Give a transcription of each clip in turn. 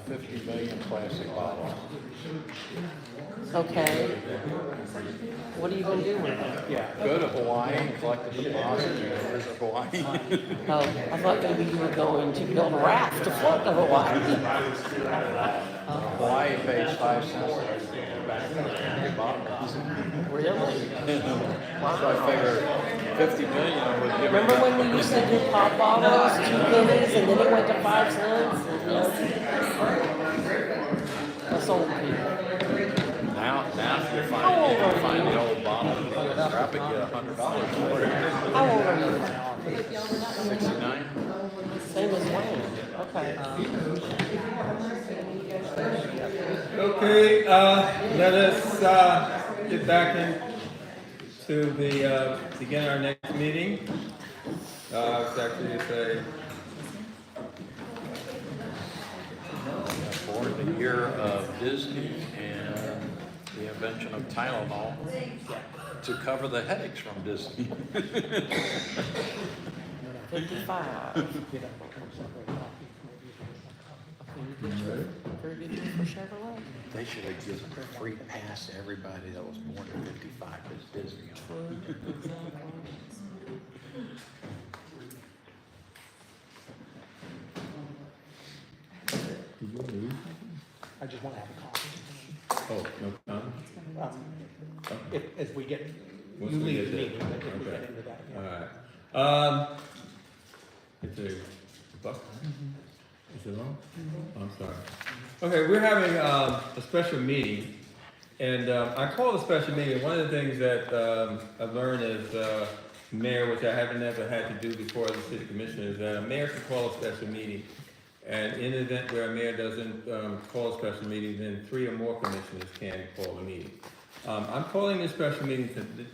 50 million plastic bottles. Okay. What are you gonna do with it? Yeah. Go to Hawaii and collect the deposit and visit Hawaii. Oh, I thought maybe you were going to build a raft to float to Hawaii. Hawaii pays 5 cents back for every bottle. Really? So I figured 50 million would give me Remember enough. when we used to do pop bottles, 2 pennies, and then it went to 5 cents? And, you know, that's old people. Now if you find the old bottle, scrap it, get $100 for it. How old are you? 69. Same as Wayne. Okay. Okay, let us get back into begin our next meeting. It's actually For the year of Disney and the invention of Tylenol to cover the headaches from Disney. 55. For Chevrolet. They should have given a free pass to everybody that was born in 55 as Disney. I just want to have a coffee. oh, no comment? As we get, Once you we leave get the there. meeting, but if we Okay. get into that, All yeah. right. It's a buck. Is it on? I'm sorry. Okay, we're having a special meeting, and I call it a special meeting. One of the things that I've learned as mayor, which I haven't ever had to do before as a city commissioner, is that a mayor can call a special meeting. And in the event where a mayor doesn't call a special meeting, then 3 or more commissioners can call a meeting. I'm calling this special meeting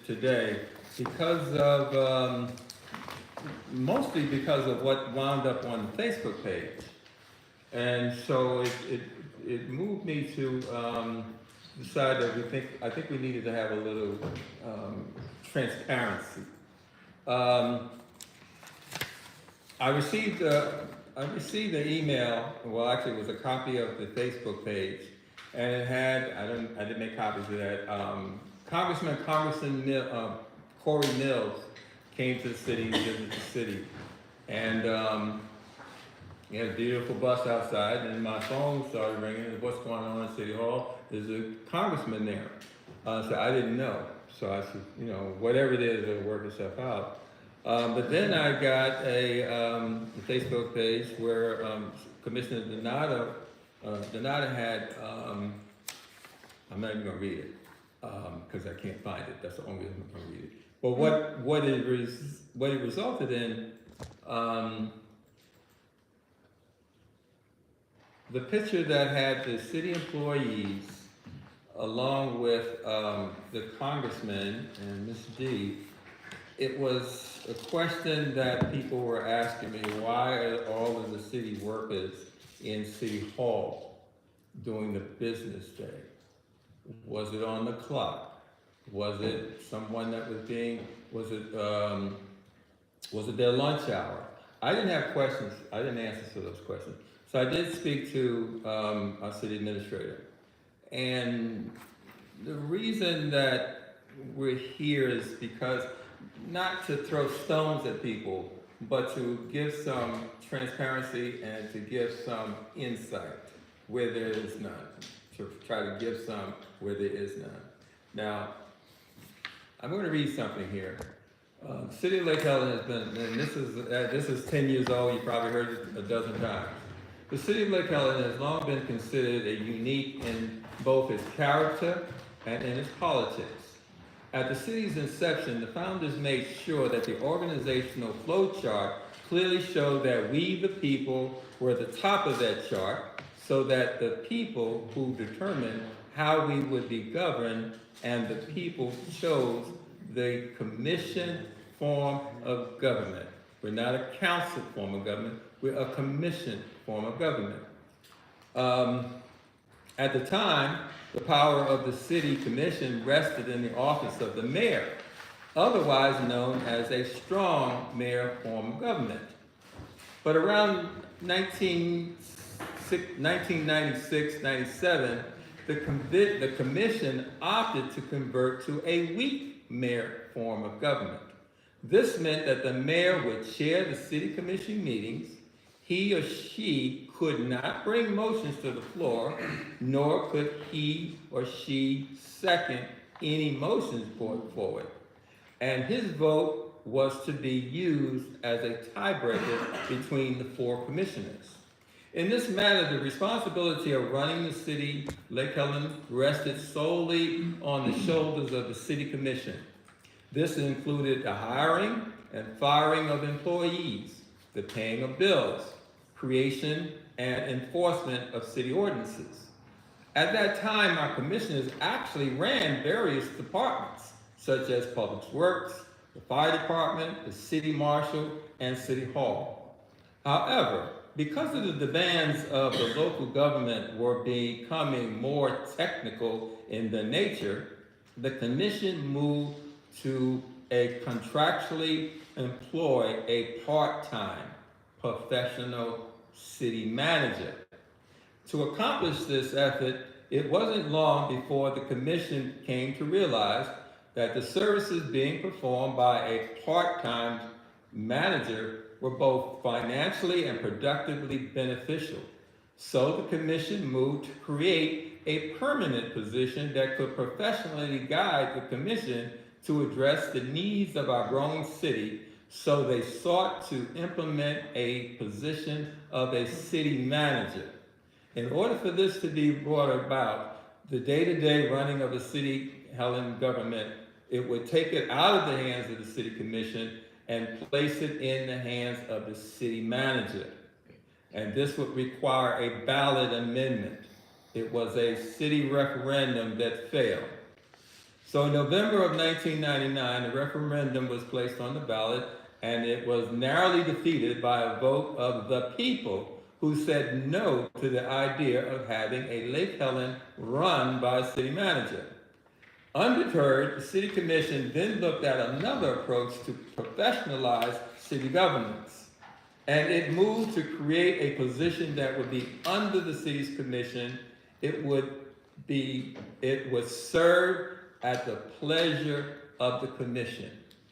today because of, mostly because of what wound up on the Facebook page. And so it moved me to decide that I think we needed to have a little transparency. I received an email, well, actually it was a copy of the Facebook page, and it had, I didn't make copies of that, Congressman Corey Mills came to the city, visited the city, and he had a beautiful bus outside, and my phone started ringing, what's going on in City Hall? There's a congressman there. So I didn't know, so I said, whatever it is, it'll work itself out. But then I got a Facebook page where Commissioner Donato had, I'm not even gonna read it, because I can't find it, that's the only reason I'm gonna read it. But what it resulted in, the picture that had the city employees along with the congressman and Ms. D, it was a question that people were asking me, why are all of the city workers in City Hall during the business day? Was it on the clock? Was it someone that was was it their lunch hour? I didn't have questions, I didn't answer to those questions. So I did speak to our city administrator. And the reason that we're here is because not to throw stones at people, but to give some transparency and to give some insight where there is none. To try to give some where there is none. Now, I'm going to read something here. The city of Lake Helen has been, and this is 10 years old, you probably heard it a dozen times. The city of Lake Helen has long been considered a unique in both its character and in its politics. At the city's inception, the founders made sure that the organizational flow chart clearly showed that we, the people, were at the top of that chart, so that the people who determined how we would be governed and the people chose the commission form of government. We're not a council form of government, we're a commission form of government. At the time, the power of the city commission rested in the office of the mayor, otherwise known as a strong mayor form of government. But around 19 1996-97, the commission opted to convert to a weak mayor form of government. This meant that the mayor would chair the city commission meetings. He or she could not bring motions to the floor, nor could he or she second any motions brought forward. And his vote was to be used as a tiebreaker between the four commissioners. In this manner, the responsibility of running the city, Lake Helen, rested solely on the shoulders of the city commission. This included the hiring and firing of employees, the paying of bills, creation and enforcement of city ordinances. At that time, our commissioners actually ran various departments, such as Public Works, the Fire Department, the City Marshal, and City Hall. However, because of the demands of the local government were becoming more technical in their nature, the commission moved to contractually employ a part-time professional city manager. To accomplish this effort, it wasn't long before the commission came to realize that the services being performed by a part-time manager were both financially and productively beneficial. So the commission moved to create a permanent position that could professionally guide the commission to address the needs of our growing city. So they sought to implement a position of a city manager. In order for this to be brought about, the day-to-day running of the city Helen government, it would take it out of the hands of the city commission and place it in the hands of the city manager. And this would require a ballot amendment. It was a city referendum that failed. So in November of 1999, the referendum was placed on the ballot, and it was narrowly defeated by a vote of the people who said no to the idea of having a Lake Helen run by a city manager. Undeterred, the city commission then looked at another approach to professionalize city governance, and it moved to create a position that would be under the city's commission. It would serve at the pleasure of the commission.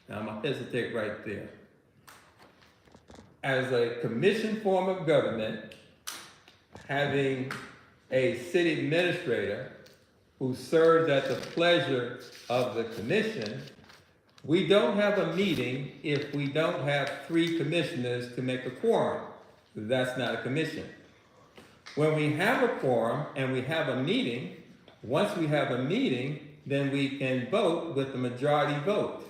Now I'm gonna hesitate right there. As a commission form of government, having a city administrator who serves at the pleasure of the commission, we don't have a meeting if we don't have 3 commissioners to make a quorum. That's not a commission. When we have a quorum and we have a meeting, once we have a meeting, then we can vote with the majority vote.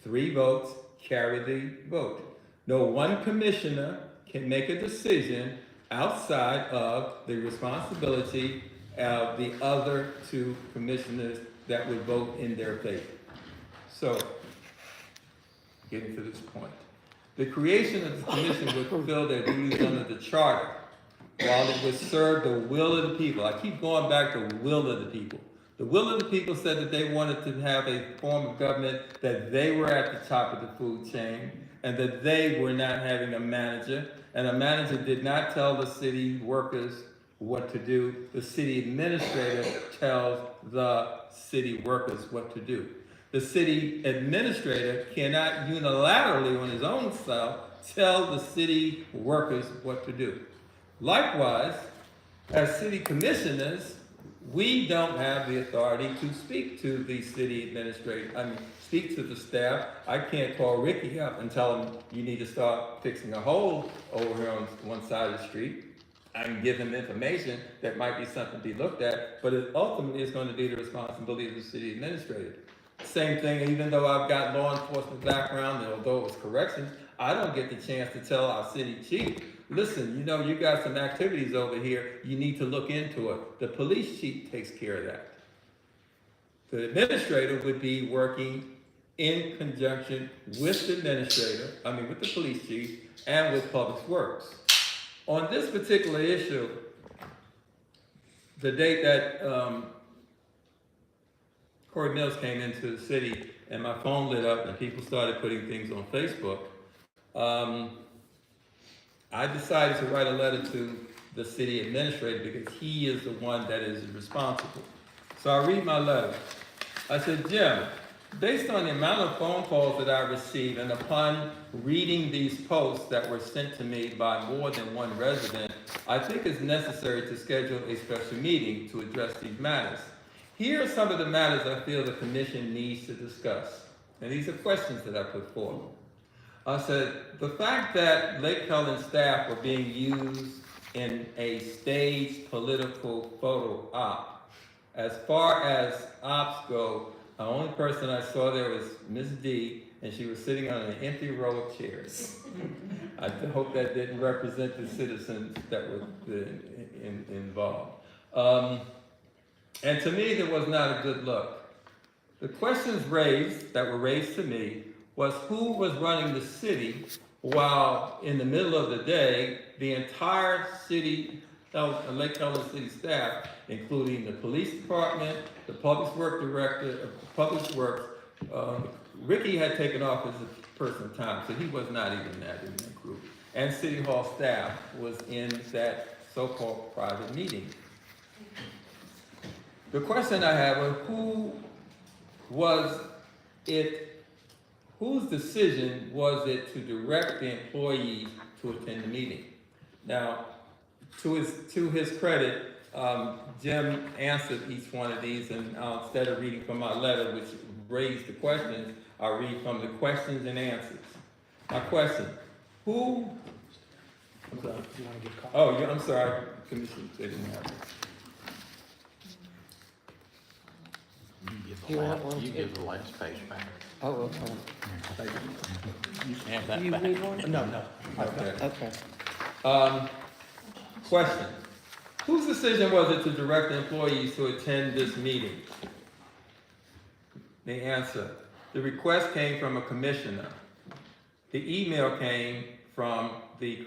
3 votes carry the vote. No one commissioner can make a decision outside of the responsibility of the other 2 commissioners that would vote in their favor. So, getting to this point. The creation of the commission would fulfill their duties under the charter, while it would serve the will of the people. I keep going back to will of the people. The will of the people said that they wanted to have a form of government that they were at the top of the food chain, and that they were not having a manager, and a manager did not tell the city workers what to do. The city administrator tells the city workers what to do. The city administrator cannot unilaterally on his own self tell the city workers what to do. Likewise, as city commissioners, we don't have the authority to speak to the city administrator, speak to the staff. I can't call Ricky up and tell him you need to start fixing a hole over here on one side of the street. I can give him information that might be something to be looked at, but it ultimately is going to be the responsibility of the city administrator. Same thing, even though I've got law enforcement background, and although it was corrections, I don't get the chance to tell our city chief, listen, you got some activities over here, you need to look into it. The police chief takes care of that. The administrator would be working in conjunction with the with the police chief and with Public Works. On this particular issue, the date that Corey Mills came into the city and my phone lit up and people started putting things on Facebook, I decided to write a letter to the city administrator because he is the one that is responsible. So I read my letter. I said, Jim, based on the amount of phone calls that I received and upon reading these posts that were sent to me by more than one resident, I think it's necessary to schedule a special meeting to address these matters. Here are some of the matters I feel the commission needs to discuss. And these are questions that I put forward. I said, the fact that Lake Helen staff were being used in a staged political photo op. As far as ops go, the only person I saw there was Ms. D, and she was sitting on an empty row of chairs. I hope that didn't represent the citizens that were involved. And to me, that was not a good look. The questions that were raised to me was who was running the city while in the middle of the day, the entire city, Lake Helen city staff, including the police department, the public works director, Ricky had taken off as a person of time, so he was not even in that group. And city hall staff was in that so-called private meeting. The question I have was whose decision was it to direct the employees to attend the meeting? Now, to his credit, Jim answered each one of these, and instead of reading from my letter, which raised the questions, I'll read from the questions and answers. My question, who? I'm sorry. You wanna get caught? Oh, yeah, I'm sorry, Commissioner, they didn't have it. You want one You too? give the last page back. Oh, okay. You can have that You back. need one? No, no. Okay. Okay. Question, whose decision was it to direct the employees to attend this meeting? The answer, the request came from a commissioner. The email came from the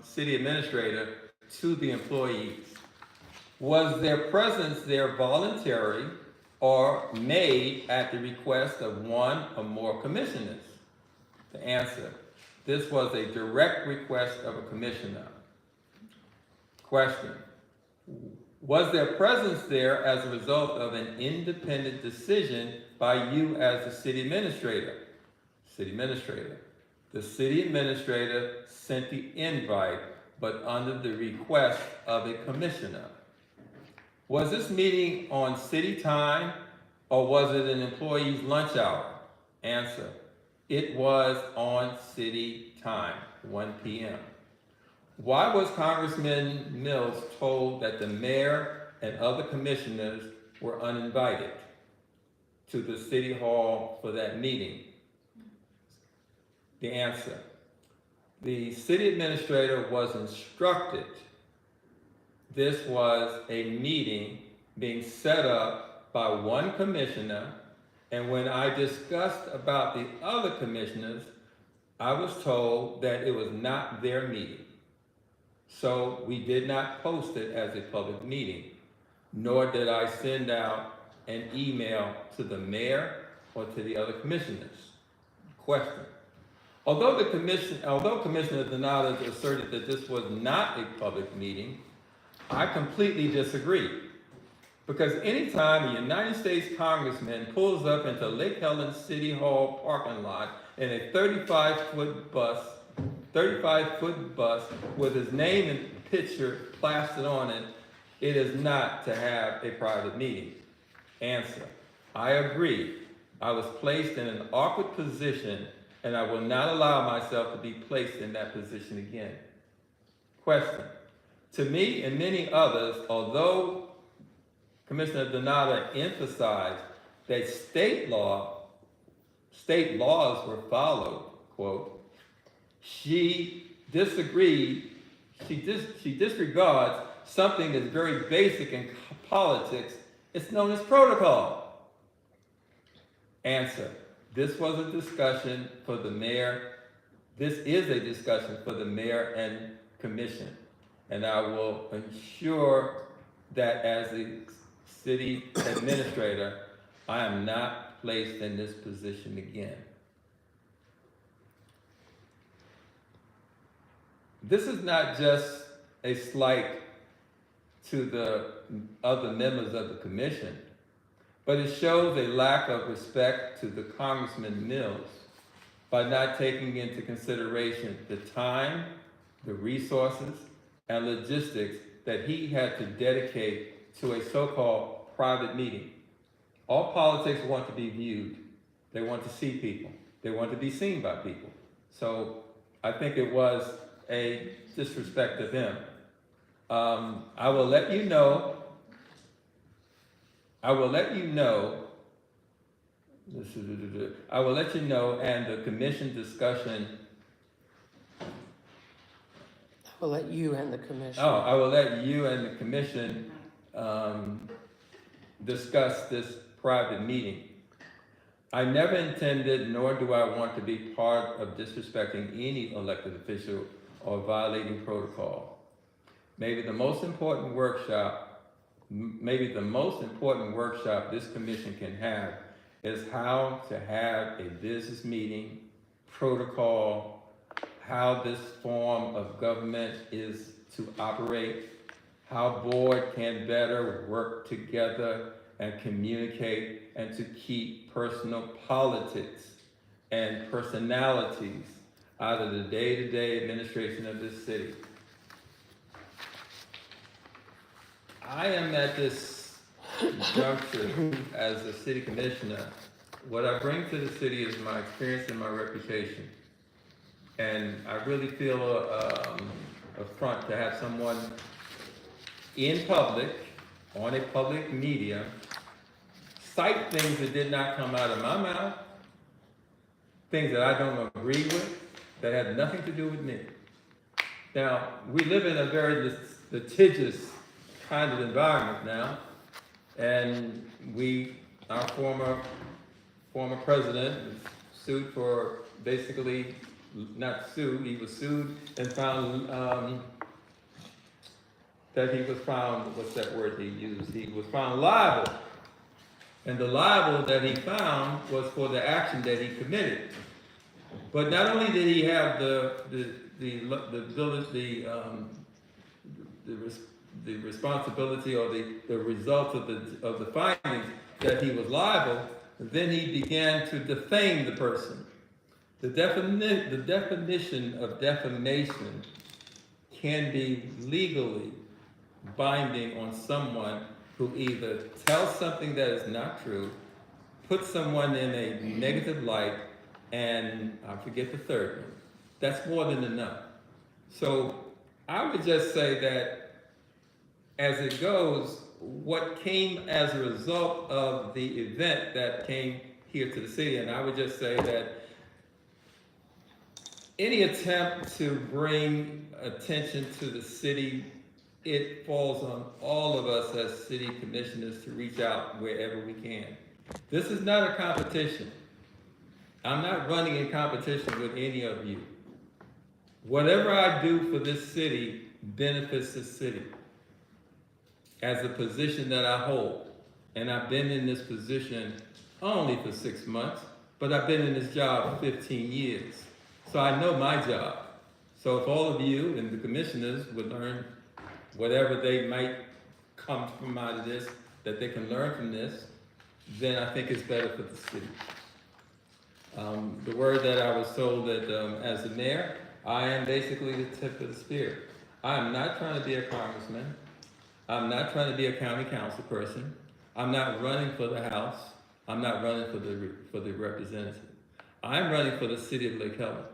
city administrator to the employees. Was their presence there voluntary or made at the request of one or more commissioners? The answer, this was a direct request of a commissioner. Question, was their presence there as a result of an independent decision by you as the city administrator? City administrator. The city administrator sent the invite, but under the request of a commissioner. Was this meeting on city time or was it an employee's lunch hour? Answer, it was on city time, 1 p.m. Why was Congressman Mills told that the mayor and other commissioners were uninvited to the city hall for that meeting? The answer, the city administrator was instructed this was a meeting being set up by one commissioner, and when I discussed about the other commissioners, I was told that it was not their meeting. So we did not post it as a public meeting, nor did I send out an email to the mayor or to the other commissioners. Question. Although Commissioner Donato asserted that this was not a public meeting, I completely disagree. Because anytime a United States congressman pulls up into Lake Helen City Hall parking lot in a 35-foot bus with his name and picture plastered on it, it is not to have a private meeting. Answer, I agree. I was placed in an awkward position and I will not allow myself to be placed in that position again. Question, to me and many others, although Commissioner Donato emphasized that state laws were followed, quote, she disregards something that's very basic in politics. It's known as protocol. Answer, this was a discussion for the mayor. This is a discussion for the mayor and commission. And I will ensure that as the city administrator, I am not placed in this position again. this is not just a slight to the other members of the commission, but it shows a lack of respect to the Congressman Mills by not taking into consideration the time, the resources, and logistics that he had to dedicate to a so-called private meeting. All politics want to be viewed. They want to see people. They want to be seen by people. So I think it was a disrespect of him. I will let you know. I will let you know, and the commission discussion. I will let you and the commission. Oh, I will let you and the commission discuss this private meeting. I never intended, nor do I want to be part of disrespecting any elected official or violating protocol. Maybe the most important workshop this commission can have is how to have a business meeting, protocol, how this form of government is to operate, how board can better work together and communicate and to keep personal politics and personalities out of the day-to-day administration of this city. I am at this juncture as a city commissioner. What I bring to the city is my experience and my reputation. And I really feel a front to have someone in public, on a public media, cite things that did not come out of my mouth, things that I don't agree with, that had nothing to do with me. Now, we live in a very litigious kind of environment now, and our former president was sued for basically, not sued, he was sued and found that he was found, what's that word he used? He was found liable. And the libel that he found was for the action that he committed. But not only did he have the responsibility or the result of the findings that he was liable, then he began to defame the person. The definition of defamation can be legally binding on someone who either tells something that is not true, puts someone in a negative light, and I forget the third one. That's more than enough. So I would just say that as it goes, what came as a result of the event that came here to the city, and I would just say that any attempt to bring attention to the city, it falls on all of us as city commissioners to reach out wherever we can. This is not a competition. I'm not running in competition with any of you. Whatever I do for this city benefits the city as a position that I hold. And I've been in this position only for 6 months, but I've been in this job for 15 years. So I know my job. So if all of you and the commissioners would learn whatever they might come from out of this, that they can learn from this, then I think it's better for the city. The word that I was told that as the mayor, I am basically the tip of the spear. I am not trying to be a congressman. I'm not trying to be a county council person. I'm not running for the House. I'm not running for the representative. I'm running for the city of Lake Helen.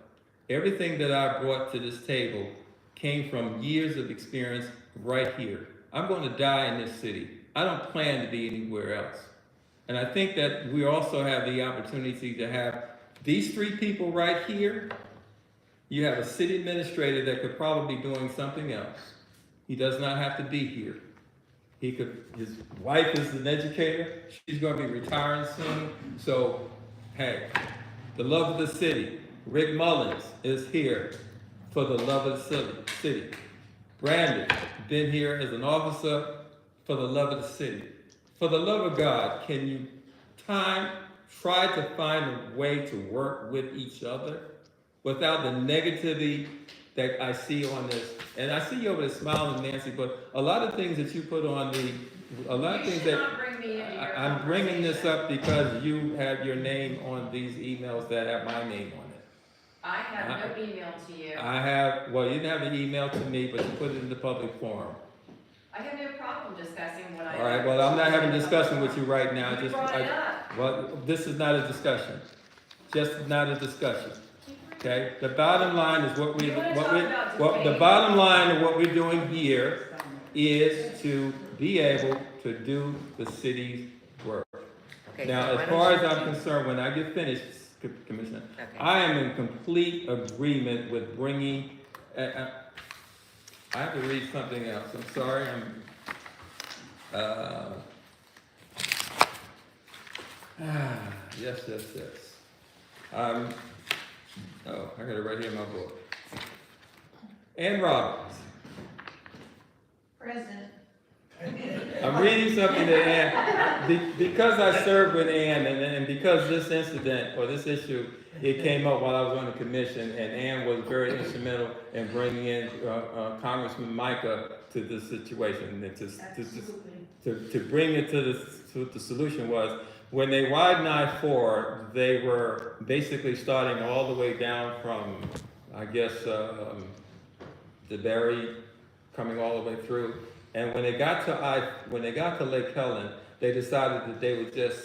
Everything that I brought to this table came from years of experience right here. I'm going to die in this city. I don't plan to be anywhere else. And I think that we also have the opportunity to have these three people right here. You have a city administrator that could probably be doing something else. He does not have to be here. His wife is an educator. She's going to be retiring soon. So, hey, the love of the city. Rick Mullins is here for the love of the city. Brandon, been here as an officer for the love of the city. For the love of God, can you try to find a way to work with each other without the negativity that I see on this, and I see you over there smiling, Nancy, but a lot of things that you put on a lot of things You should that, not bring me into your I'm bringing this conversation. up because you have your name on these emails that have my name on it. I have no email to you. I have, well, you didn't have the email to me, but you put it in the public forum. I have no problem discussing what I. All right, well, I'm not having a discussion with you right now, You brought it up. well, this is not a discussion, just not a discussion, okay? The bottom line is You wanna talk about the debate? bottom line of what we're doing here is to be able to do the city's work. Okay, Now, so why as don't far you- as I'm concerned, when I get finished, Commissioner, Okay. I am in complete agreement with bringing, I have to read something else, I'm sorry, yes. Oh, I got it right here in my book. Ann Robbins. Present. I'm reading something that Ann, because I served with Ann, and because this incident, or this issue, it came up while I was on the commission, and Ann was very instrumental in bringing in Congressman Micah to this situation, and to bring it to the solution was, when they widened I-4, they were basically starting all the way down from, I guess, the Berry, coming all the way through. And when they got to Lake Helen, they decided that they would just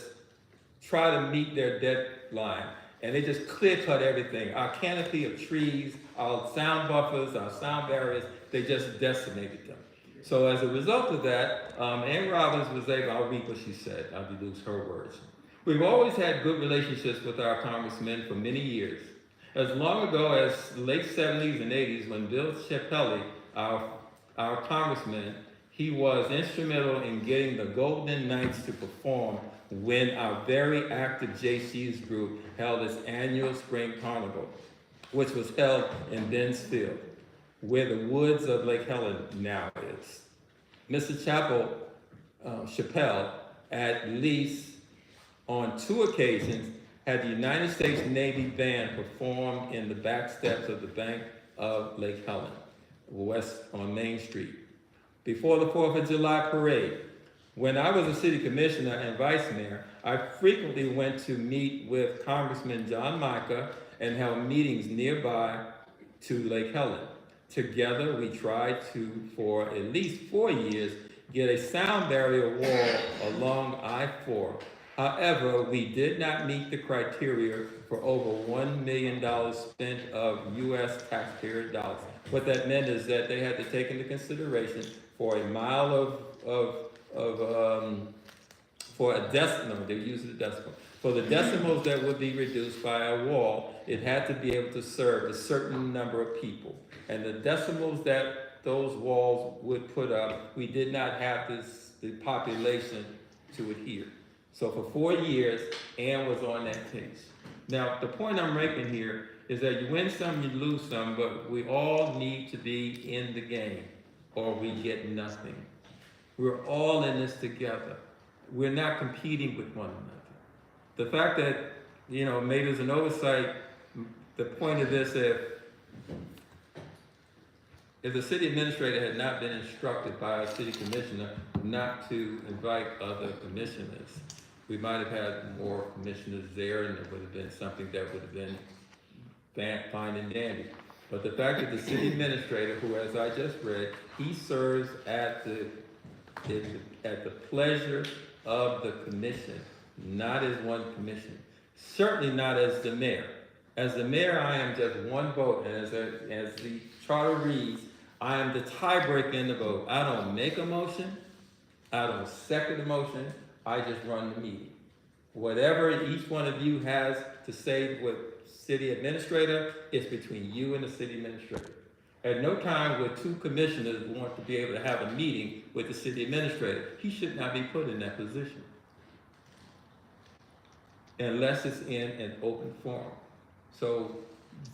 try to meet their deadline. And they just clear cut everything. Our canopy of trees, our sound buffers, our sound barriers, they just decimated them. So as a result of that, Ann Robbins was able, I'll read what she said, I'll use her words. We've always had good relationships with our congressmen for many years. As long ago as the late 70s and 80s, when Bill Chappelli, our congressman, he was instrumental in getting the Golden Knights to perform when our very active JC's group held its annual spring carnival, which was held in Ben's Field, where the woods of Lake Helen now is. Mr. Chappelle, at least on 2 occasions, had the United States Navy Band perform in the back steps of the bank of Lake Helen, west on Main Street, before the 4th of July parade. When I was a city commissioner and vice mayor, I frequently went to meet with Congressman John Micah and held meetings nearby to Lake Helen. Together, we tried to, for at least 4 years, get a sound barrier wall along I-4. However, we did not meet the criteria for over $1 million spent of U.S. taxpayer dollars. What that meant is that they had to take into consideration for a mile for a decimal, they used a decimal. For the decimals that would be reduced by a wall, it had to be able to serve a certain number of people. And the decimals that those walls would put up, we did not have the population to adhere. So for 4 years, Ann was on that case. Now, the point I'm making here is that you win some, you lose some, but we all need to be in the game or we get nothing. We're all in this together. We're not competing with one another. The fact that, maybe there's an oversight, the point of this, if the city administrator had not been instructed by a city commissioner not to invite other commissioners, we might have had more commissioners there and it would have been something that would have been fine and dandy. But the fact that the city administrator, who, as I just read, he serves at the pleasure of the commission, not as one commission, certainly not as the mayor. As the mayor, I am just one vote, and as the charter reads, I am the tiebreaker in the vote. I don't make a motion, I don't second the motion, I just run the meeting. Whatever each one of you has to say with city administrator, it's between you and the city administrator. At no time would 2 commissioners want to be able to have a meeting with the city administrator. He should not be put in that position unless it's in an open forum. So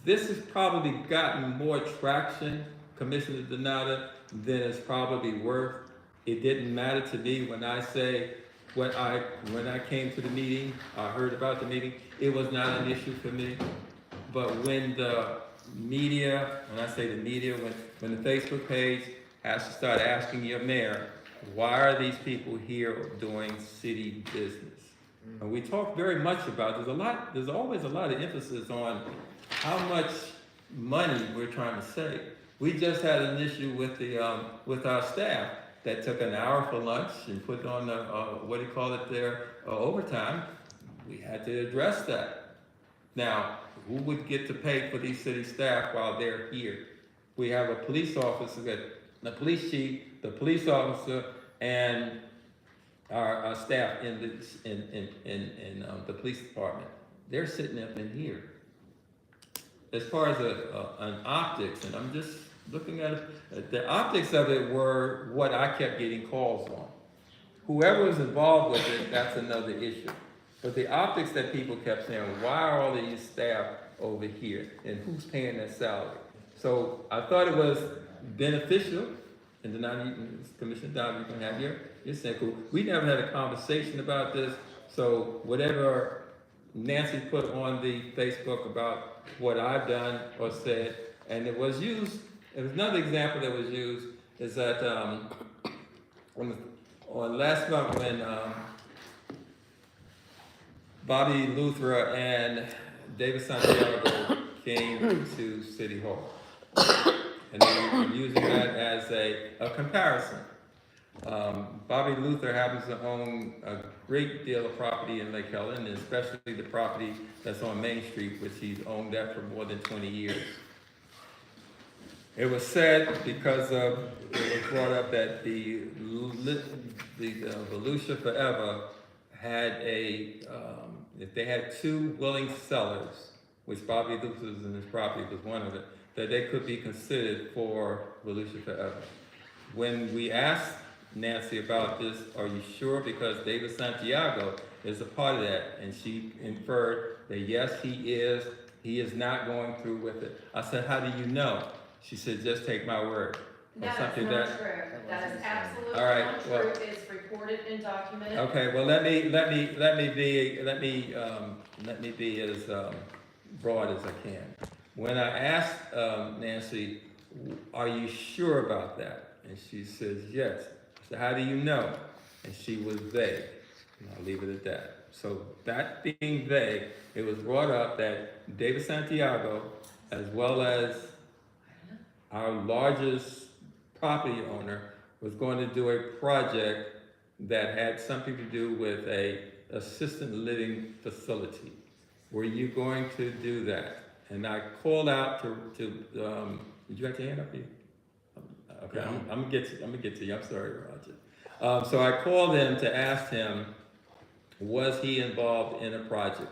this has probably gotten more traction, Commissioner Donata, than it's probably worth. It didn't matter to me when I say when I came to the meeting, I heard about the meeting, it was not an issue for me. But when the media, when I say the media, when the Facebook page has to start asking your mayor, why are these people here doing city business? And we talk very much about, there's always a lot of emphasis on how much money we're trying to save. We just had an issue with with our staff that took an hour for lunch and put on what do you call it there, overtime. We had to address that. Now, who would get to pay for these city staff while they're here? We have a police officer, the police chief, the police officer, and our staff in the police department. They're sitting up in here. As far as an optics, and I'm just looking at it, the optics of it were what I kept getting calls on. Whoever was involved with it, that's another issue. But the optics that people kept saying, why are all these staff over here? And who's paying their salary? So I thought it was beneficial, and then Commissioner Dodd, you can have your say. We never had a conversation about this, so whatever Nancy put on the Facebook about what I've done or said, and it was used, there was another example that was used, is that on last month when Bobby Luther and David Santiago came to City Hall. And I'm using that as a comparison. Bobby Luther happens to own a great deal of property in Lake Helen, and especially the property that's on Main Street, which he's owned that for more than 20 years. It was said because it was brought up that the Volusia Forever had if they had two willing sellers, which Bobby Luther's in his property was one of it, that they could be considered for Volusia Forever. When we asked Nancy about this, are you sure? Because David Santiago is a part of that, and she inferred that yes, he is. He is not going through with it. I said, how do you know? She said, just take my word. That is not true. That is absolutely All right, not true. well, It's recorded and documented. Okay, well, let me be as broad as I can. When I asked Nancy, are you sure about that? And she says, yes. I said, how do you know? And she was vague. And I'll leave it at that. So that being vague, it was brought up that David Santiago, as well as our largest property owner, was going to do a project that had something to do with a assisted living facility. Were you going to do that? And I called out to did you have your hand up here? Okay, I'm gonna get to you. I'm sorry, Roger. So I called him to ask him, was he involved in a project?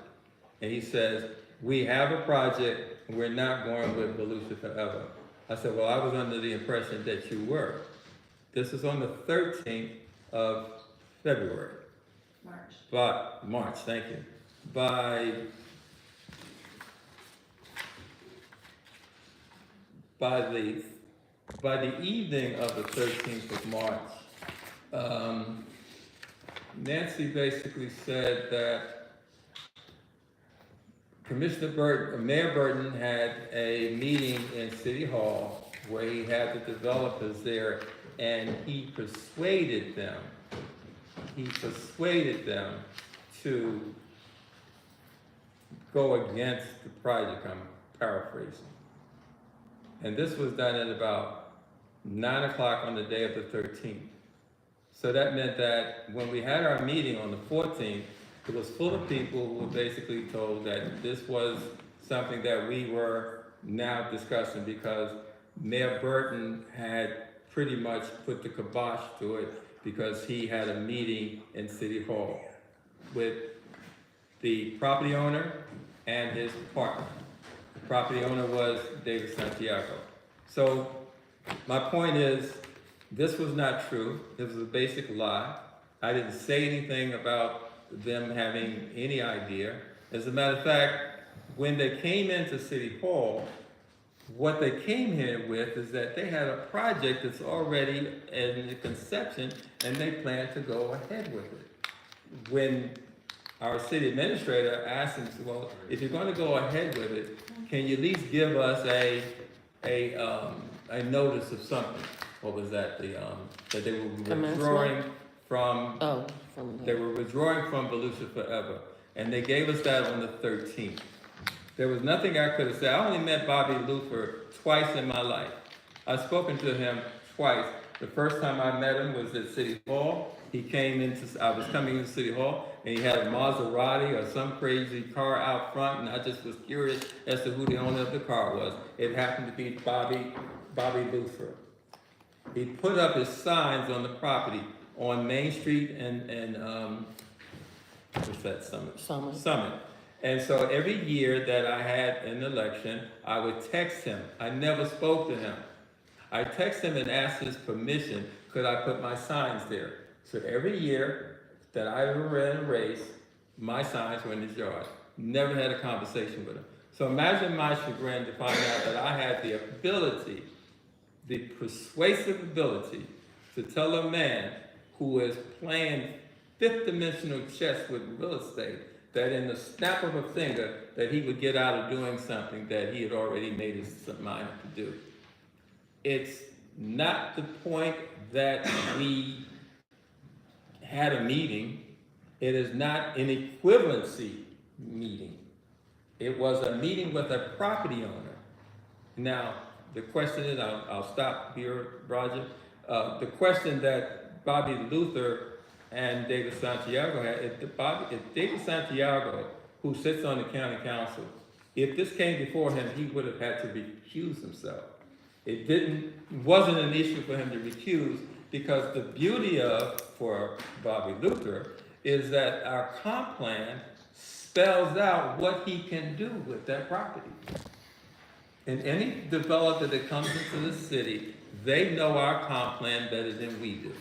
And he says, we have a project, and we're not going with Volusia Forever. I said, well, I was under the impression that you were. This is on the 13th of February. March, thank you. By the evening of the 13th of March, Nancy basically said that Mayor Burton had a meeting in City Hall where he had the developers there, and he persuaded them to go against the project. I'm paraphrasing. And this was done at about 9 o'clock on the day of the 13th. So that meant that when we had our meeting on the 14th, it was full of people who were basically told that this was something that we were now discussing because Mayor Burton had pretty much put the kibosh to it because he had a meeting in City Hall with the property owner and his partner. The property owner was David Santiago. So my point is, this was not true. It was a basic lie. I didn't say anything about them having any idea. As a matter of fact, when they came into City Hall, what they came here with is that they had a project that's already in the conception and they plan to go ahead with it. When our city administrator asked him, well, if you're going to go ahead with it, can you at least give us a notice of something? What was that, that they were withdrawing from, Oh, from they the, were withdrawing from Volusia Forever, and they gave us that on the 13th. There was nothing I could have said. I only met Bobby Luther twice in my life. I've spoken to him twice. The first time I met him was at City Hall. I was coming into City Hall, and he had a Maserati or some crazy car out front, and I just was curious as to who the owner of the car was. It happened to be Bobby Luther. He put up his signs on the property on Main Street and what's that, Summit. And so every year that I had an election, I would text him. I never spoke to him. I text him and asked his permission, could I put my signs there? So every year that I ever ran a race, my signs were in his yard. Never had a conversation with him. So imagine my chagrin to find out that I had the ability, the persuasive ability to tell a man who is playing fifth dimensional chess with real estate that in the snap of a finger that he would get out of doing something that he had already made his mind up to do. It's not the point that we had a meeting. It is not an equivalency meeting. It was a meeting with a property owner. Now, the question is, I'll stop here, Roger. The question that Bobby Luther and David Santiago had, if David Santiago, who sits on the county council, if this came before him, he would have had to recuse himself. It wasn't an issue for him to recuse because the beauty for Bobby Luther is that our comp plan spells out what he can do with that property. And any developer that comes into the city, they know our comp plan better than we do.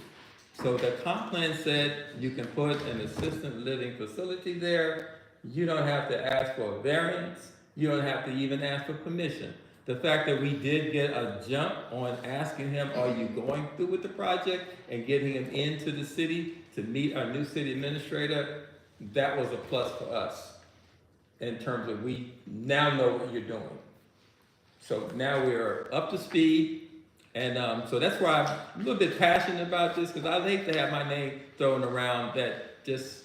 So the comp plan said you can put an assisted living facility there. You don't have to ask for a variance. You don't have to even ask for permission. The fact that we did get a jump on asking him, are you going through with the project, and getting him into the city to meet our new city administrator, that was a plus for us in terms of we now know what you're doing. So now we're up to speed. And so that's why I'm a little bit passionate about this, because I hate to have my name thrown around that it just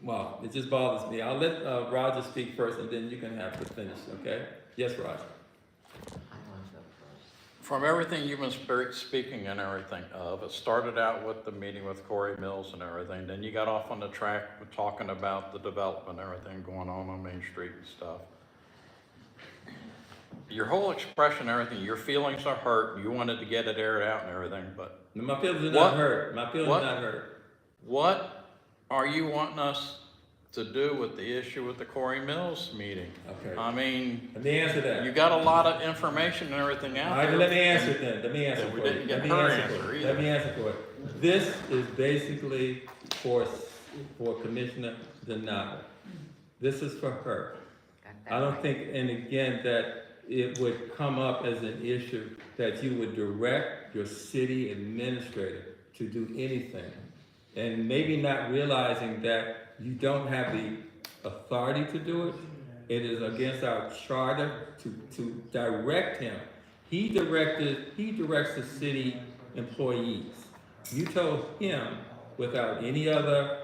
bothers me. I'll let Roger speak first, and then you can have to finish, okay? Yes, Roger. From everything you've been speaking and everything of, it started out with the meeting with Corey Mills and everything. Then you got off on the track with talking about the development and everything going on Main Street and stuff. Your whole expression and everything, your feelings are hurt. You wanted to get it aired out and everything, but My feelings are not hurt. My feelings are not hurt. what are you wanting us to do with the issue with the Corey Mills meeting? Okay. I mean, Let me answer that. you got a lot of information and everything out All right, there. let me answer it then. Let me answer Yeah, we for didn't it. get Let me her answer answer for it. either. Let me answer for it. This is basically for Commissioner Donato. This is for her. I don't think, and again, that it would come up as an issue that you would direct your city administrator to do anything. And maybe not realizing that you don't have the authority to do it. It is against our charter to direct him. He directs the city employees. You told him, without any other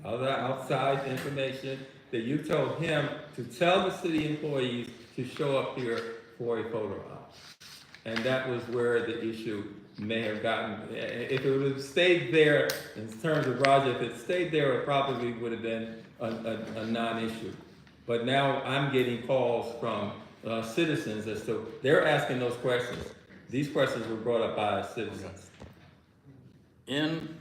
outside information, that you told him to tell the city employees to show up here for a photo op. And that was where the issue may have gotten. If it would have stayed there, in terms of Roger, if it stayed there, it probably would have been a non-issue. But now I'm getting calls from citizens as to, they're asking those questions. These questions were brought up by citizens. In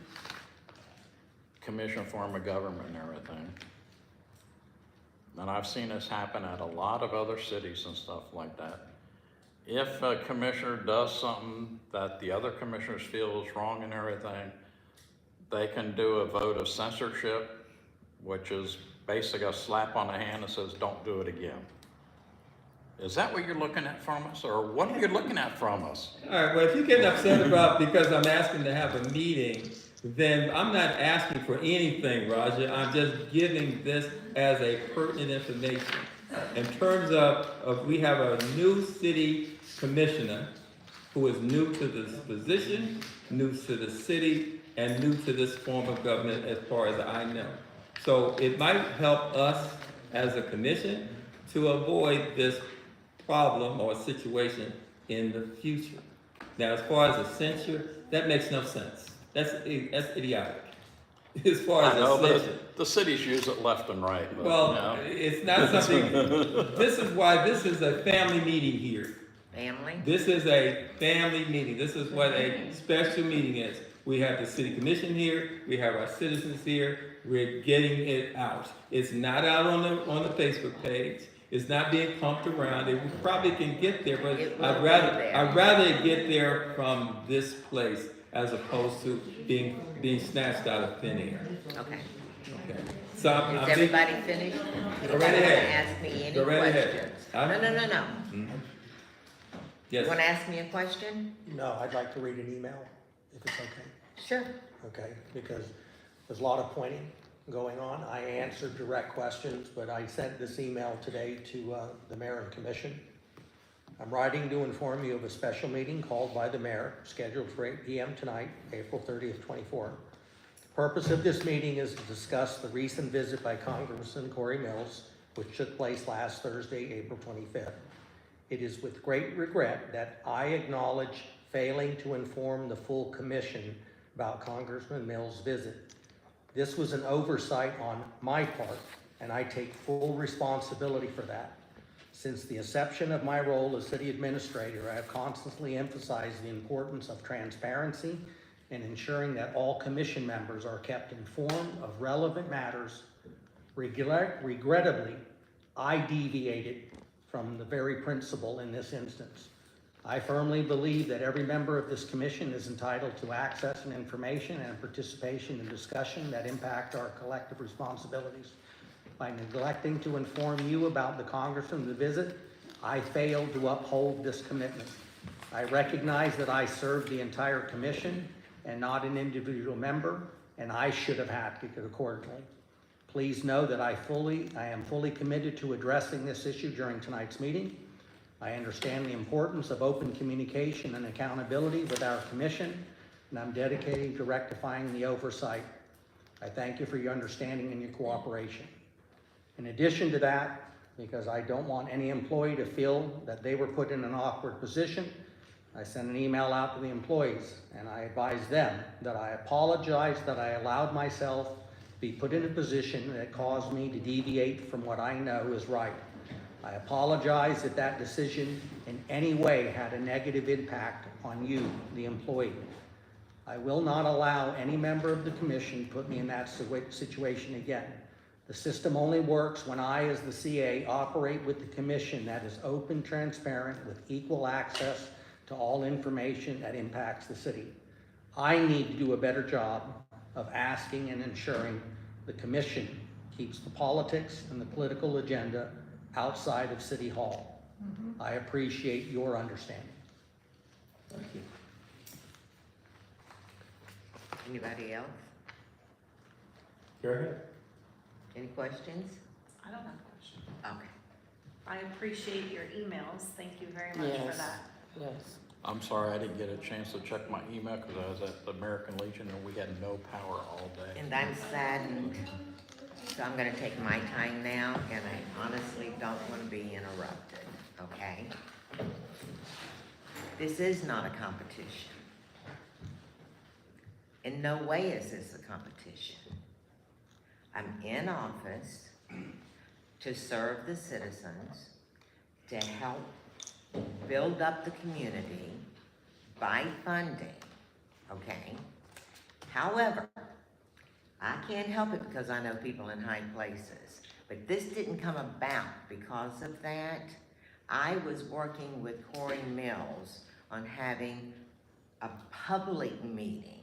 commission form of government and everything, and I've seen this happen at a lot of other cities and stuff like that. If a commissioner does something that the other commissioners feel is wrong and everything, they can do a vote of censorship, which is basically a slap on the hand that says, don't do it again. Is that what you're looking at from us, or what are you looking at from us? All right, well, if you're getting upset about because I'm asking to have a meeting, then I'm not asking for anything, Roger. I'm just giving this as a pertinent information in terms of we have a new city commissioner who is new to this position, new to the city, and new to this form of government as far as I know. So it might help us as a commission to avoid this problem or situation in the future. Now, as far as a censure, that makes no sense. That's idiotic. As far I as know, a censure. the cities use it left and right, but, you Well, know. it's not something, this is why this is a family meeting here. Family? This is a family meeting. This is what a special meeting is. We have the city commission here, we have our citizens here, we're getting it out. It's not out on the Facebook page. It's not being pumped around. It probably can get there, but It will I'd be rather, there. I'd rather it get there from this place as opposed to being snatched out of thin air. Okay. Okay. So I'm Is being- everybody finished? Go right Anybody wanna ahead. ask me any Go right ahead. questions? I'm- No. Mhm. You Yes. wanna ask me a question? No, I'd like to read an email, if it's okay. Sure. Okay, because there's a lot of pointing going on. I answered direct questions, but I sent this email today to the mayor and commission. I'm writing to inform you of a special meeting called by the mayor, scheduled for 8 p.m. tonight, April 30th, 24. The purpose of this meeting is to discuss the recent visit by Congressman Corey Mills, which took place last Thursday, April 25th. It is with great regret that I acknowledge failing to inform the full commission about Congressman Mills' visit. This was an oversight on my part, and I take full responsibility for that. Since the inception of my role as city administrator, I have constantly emphasized the importance of transparency and ensuring that all commission members are kept informed of relevant matters. Regrettably, I deviated from the very principle in this instance. I firmly believe that every member of this commission is entitled to access and information and participation in discussion that impact our collective responsibilities. By neglecting to inform you about the congressman's visit, I failed to uphold this commitment. I recognize that I served the entire commission and not an individual member, and I should have acted accordingly. Please know that I am fully committed to addressing this issue during tonight's meeting. I understand the importance of open communication and accountability with our commission, and I'm dedicated to rectifying the oversight. I thank you for your understanding and your cooperation. In addition to that, because I don't want any employee to feel that they were put in an awkward position, I sent an email out to the employees, and I advised them that I apologize that I allowed myself to be put in a position that caused me to deviate from what I know is right. I apologize if that decision in any way had a negative impact on you, the employee. I will not allow any member of the commission to put me in that situation again. The system only works when I, as the CA, operate with the commission that is open, transparent, with equal access to all information that impacts the city. I need to do a better job of asking and ensuring the commission keeps the politics and the political agenda outside of City Hall. I appreciate your understanding. Thank you. Anybody else? Go ahead. Any questions? I don't have a question. Okay. I appreciate your emails. Thank you very much for Yes. that. Yes. I'm sorry I didn't get a chance to check my email because I was at the American Legion and we had no power all day. And I'm saddened, so I'm gonna take my time now, and I honestly don't wanna be interrupted, okay? This is not a competition. In no way is this a competition. I'm in office to serve the citizens, to help build up the community by funding, okay? However, I can't help it because I know people in high places, but this didn't come about because of that. I was working with Corey Mills on having a public meeting.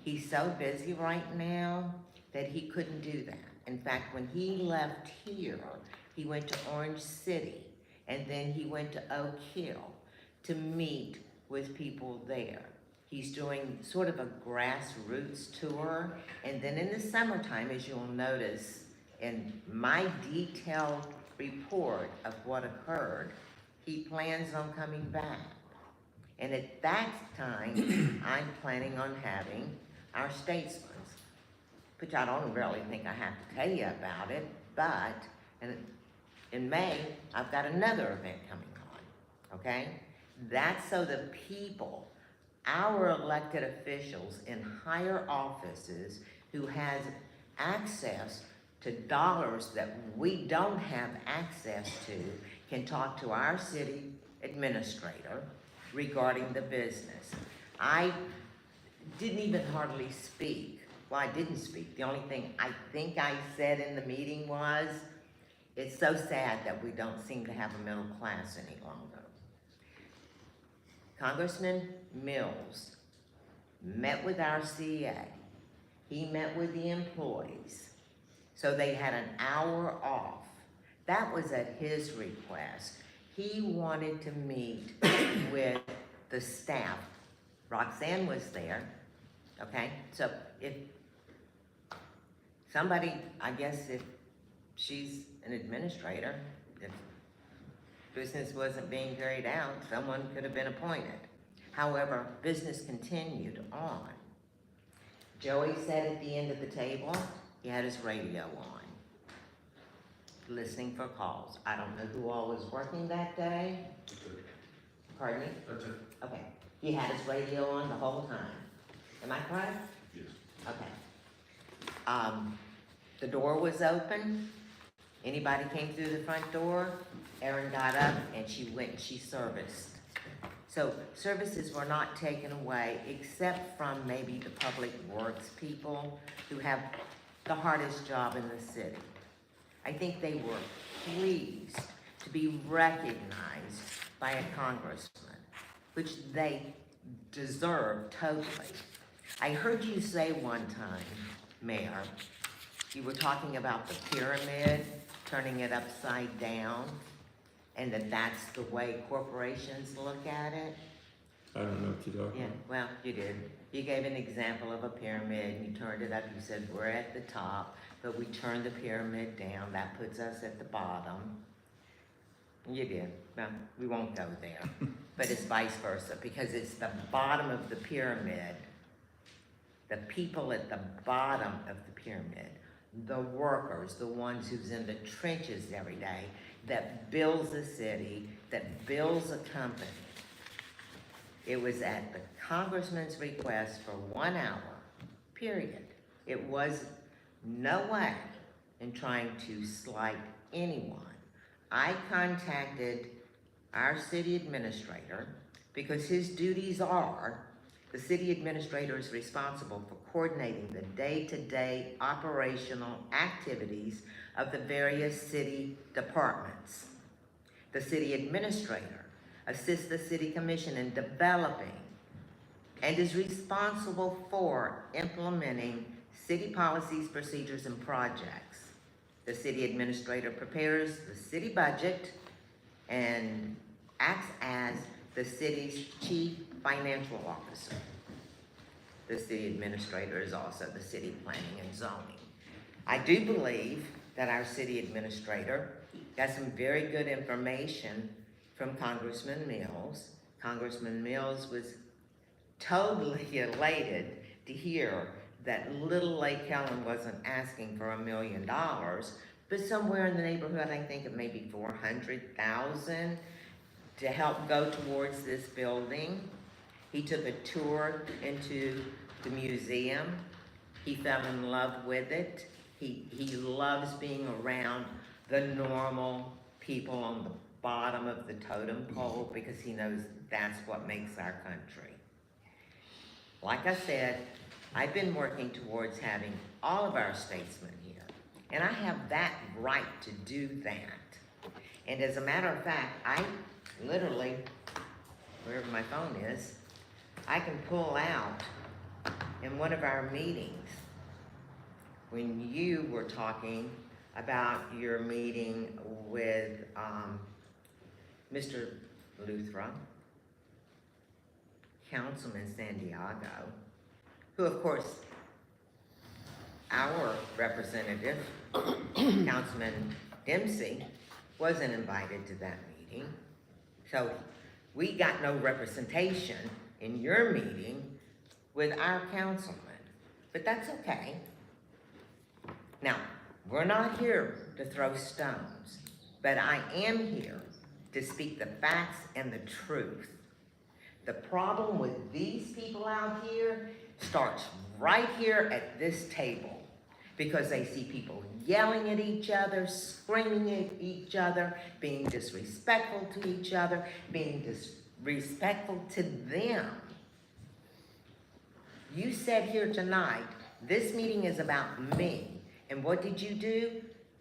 He's so busy right now that he couldn't do that. In fact, when he left here, he went to Orange City, and then he went to Oak Hill to meet with people there. He's doing sort of a grassroots tour, and then in the summertime, as you'll notice in my detailed report of what occurred, he plans on coming back. And at that time, I'm planning on having our statesmen, which I don't really think I have to tell you about it, but in May, I've got another event coming on, okay? That's so the people, our elected officials in higher offices who has access to dollars that we don't have access to, can talk to our city administrator regarding the business. I didn't even hardly speak. Well, I didn't speak. The only thing I think I said in the meeting was, it's so sad that we don't seem to have a middle class any longer. Congressman Mills met with our CA. He met with the employees. So they had an hour off. That was at his request. He wanted to meet with the staff. Roxanne was there, okay? So if somebody, I guess if she's an administrator, if business wasn't being carried out, someone could have been appointed. However, business continued on. Joey sat at the end of the table. He had his radio on, listening for calls. I don't know who all was working that day. Pardon me? That's it. Okay. He had his radio on the whole time. Am I correct? Yes. Okay. The door was open. Anybody came through the front door, Erin got up and she went and she serviced. So services were not taken away except from maybe the public works people who have the hardest job in the city. I think they were pleased to be recognized by a congressman, which they deserve totally. I heard you say one time, Mayor, you were talking about the pyramid, turning it upside down, and that's the way corporations look at it. I don't know what you're talking Yeah, about. well, you did. You gave an example of a pyramid, and you turned it up, you said, we're at the top, but we turn the pyramid down, that puts us at the bottom. You did. Well, we won't go there, but it's vice versa, because it's the bottom of the pyramid, the people at the bottom of the pyramid, the workers, the ones who's in the trenches every day, that builds a city, that builds a company. It was at the congressman's request for 1 hour, period. It was no way in trying to slight anyone. I contacted our city administrator because his duties are, the city administrator is responsible for coordinating the day-to-day operational activities of the various city departments. The city administrator assists the city commission in developing and is responsible for implementing city policies, procedures, and projects. The city administrator prepares the city budget and acts as the city's chief financial officer. The city administrator is also the city planning and zoning. I do believe that our city administrator got some very good information from Congressman Mills. Congressman Mills was totally elated to hear that little Lake Helen wasn't asking for $1 million, but somewhere in the neighborhood, I think it may be 400,000 to help go towards this building. He took a tour into the museum. He fell in love with it. He loves being around the normal people on the bottom of the totem pole because he knows that's what makes our country. Like I said, I've been working towards having all of our statesmen here, and I have that right to do that. And as a matter of fact, I literally, wherever my phone is, I can pull out in one of our meetings when you were talking about your meeting with Mr. Luthra, Councilman Santiago, who of course, our representative, Councilman Dempsey, wasn't invited to that meeting. So we got no representation in your meeting with our councilman, but that's okay. Now, we're not here to throw stones, but I am here to speak the facts and the truth. The problem with these people out here starts right here at this table, because they see people yelling at each other, screaming at each other, being disrespectful to each other, being disrespectful to them. You said here tonight, this meeting is about me, and what did you do?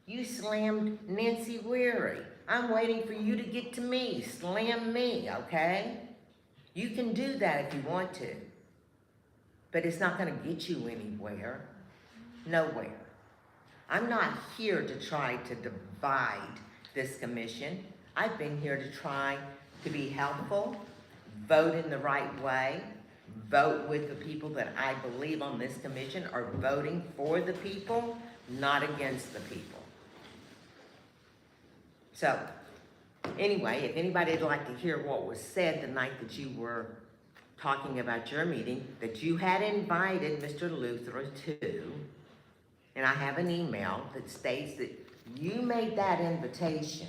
You slammed Nancy Weary. I'm waiting for you to get to me, slam me, okay? You can do that if you want to, but it's not gonna get you anywhere, nowhere. I'm not here to try to divide this commission. I've been here to try to be helpful, vote in the right way, vote with the people that I believe on this commission are voting for the people, not against the people. So, anyway, if anybody'd like to hear what was said the night that you were talking about your meeting, that you had invited Mr. Luther to, and I have an email that states that you made that invitation.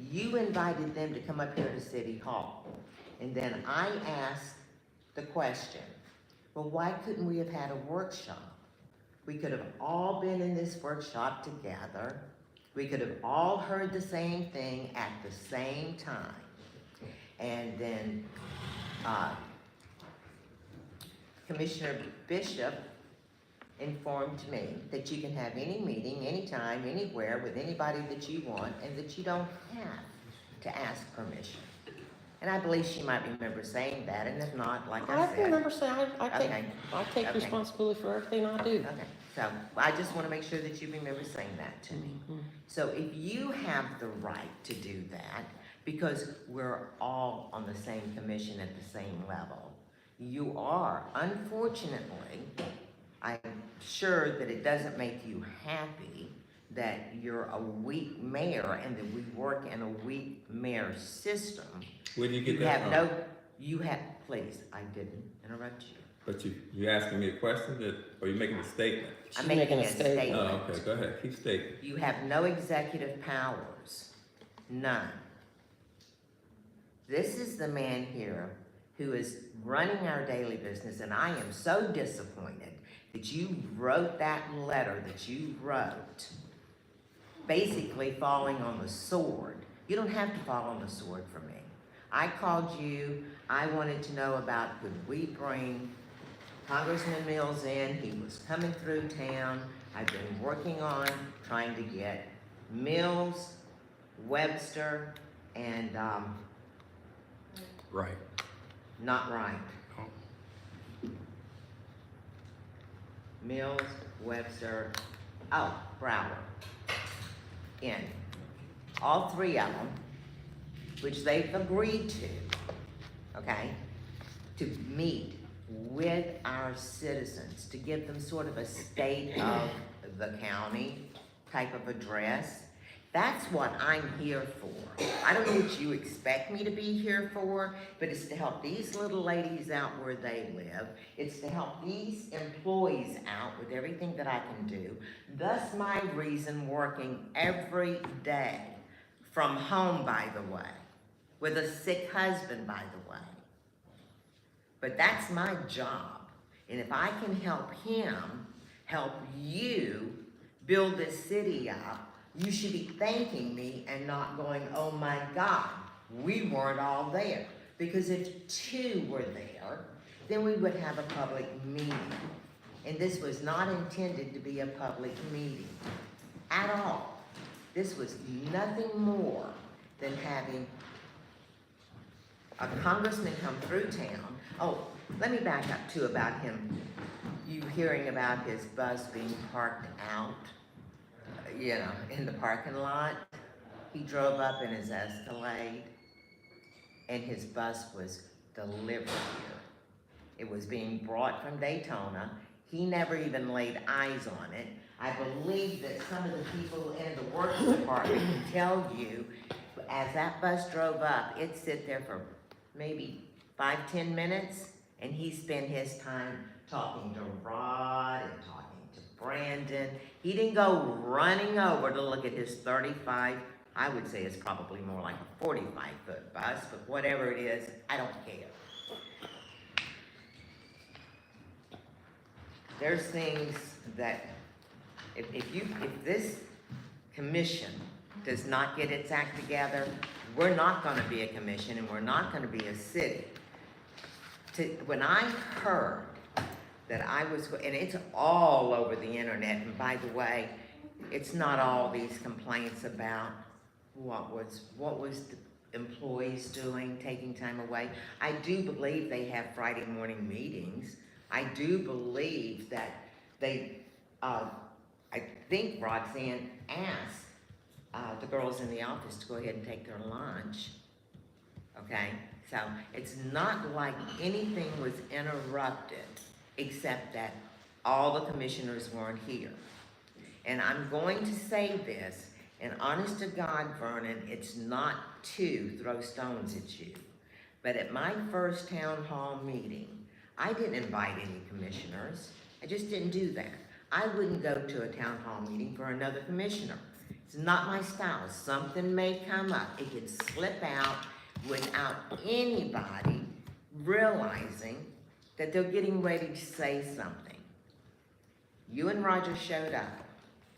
You invited them to come up here to City Hall. And then I asked the question, well, why couldn't we have had a workshop? We could have all been in this workshop together. We could have all heard the same thing at the same time. And then Commissioner Bishop informed me that you can have any meeting, anytime, anywhere, with anybody that you want, and that you don't have to ask permission. And I believe she might remember saying that, and if not, like I said. I remember saying, I Okay. take Okay. responsibility for everything I do. Okay, so I just wanna make sure that you remember saying that to me. So if you have the right to do that, because we're all on the same commission at the same level, you are. Unfortunately, I'm sure that it doesn't make you happy that you're a weak mayor and that we work in a weak mayor system. Where did you get You that have from? no, you have, please, I didn't interrupt you. But you asking me a question that, or you making a statement? I'm She's making making a a statement. statement. Oh, okay, go ahead, keep stating. You have no executive powers, none. This is the man here who is running our daily business, and I am so disappointed that you wrote that letter that you wrote, basically falling on the sword. You don't have to fall on the sword for me. I called you, I wanted to know about, could we bring Congressman Mills in? He was coming through town. I've been working on trying to get Mills, Webster, and, Right. not right. Oh. Mills, Webster, Brower. In. All three of them, which they've agreed to, okay, to meet with our citizens, to give them sort of a state of the county type of address. That's what I'm here for. I don't know what you expect me to be here for, but it's to help these little ladies out where they live. It's to help these employees out with everything that I can do. Thus my reason working every day from home, by the way, with a sick husband, by the way. But that's my job. And if I can help him, help you build this city up, you should be thanking me and not going, oh my God, we weren't all there. Because if two were there, then we would have a public meeting. And this was not intended to be a public meeting at all. This was nothing more than having a congressman come through town. Oh, let me back up too about him. You hearing about his bus being parked out, in the parking lot. He drove up in his Escalade and his bus was delivered here. It was being brought from Daytona. He never even laid eyes on it. I believe that some of the people in the works department can tell you, as that bus drove up, it sit there for maybe 5-10 minutes, and he spent his time talking to Rod and talking to Brandon. He didn't go running over to look at his 35, I would say it's probably more like a 45-foot bus, but whatever it is, I don't care. There's things that, if this commission does not get its act together, we're not gonna be a commission and we're not gonna be a city. When I heard that I was, and it's all over the internet, and by the way, it's not all these complaints about what was the employees doing, taking time away. I do believe they have Friday morning meetings. I do believe that they, I think Roxanne asked the girls in the office to go ahead and take their lunch. Okay, so it's not like anything was interrupted except that all the commissioners weren't here. And I'm going to say this, and honest to God, Vernon, it's not to throw stones at you, but at my first town hall meeting, I didn't invite any commissioners. I just didn't do that. I wouldn't go to a town hall meeting for another commissioner. It's not my style. Something may come up. It could slip out without anybody realizing that they're getting ready to say something. You and Roger showed up.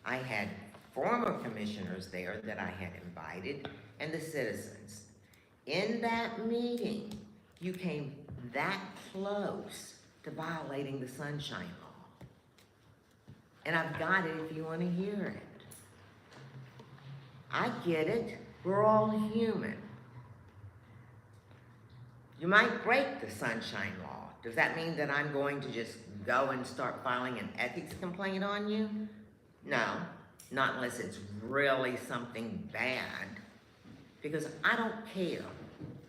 I had former commissioners there that I had invited and the citizens. In that meeting, you came that close to violating the Sunshine Law. And I've got it if you want to hear it. I get it. We're all human. You might break the Sunshine Law. Does that mean that I'm going to just go and start filing an ethics complaint on you? No, not unless it's really something bad. Because I don't care.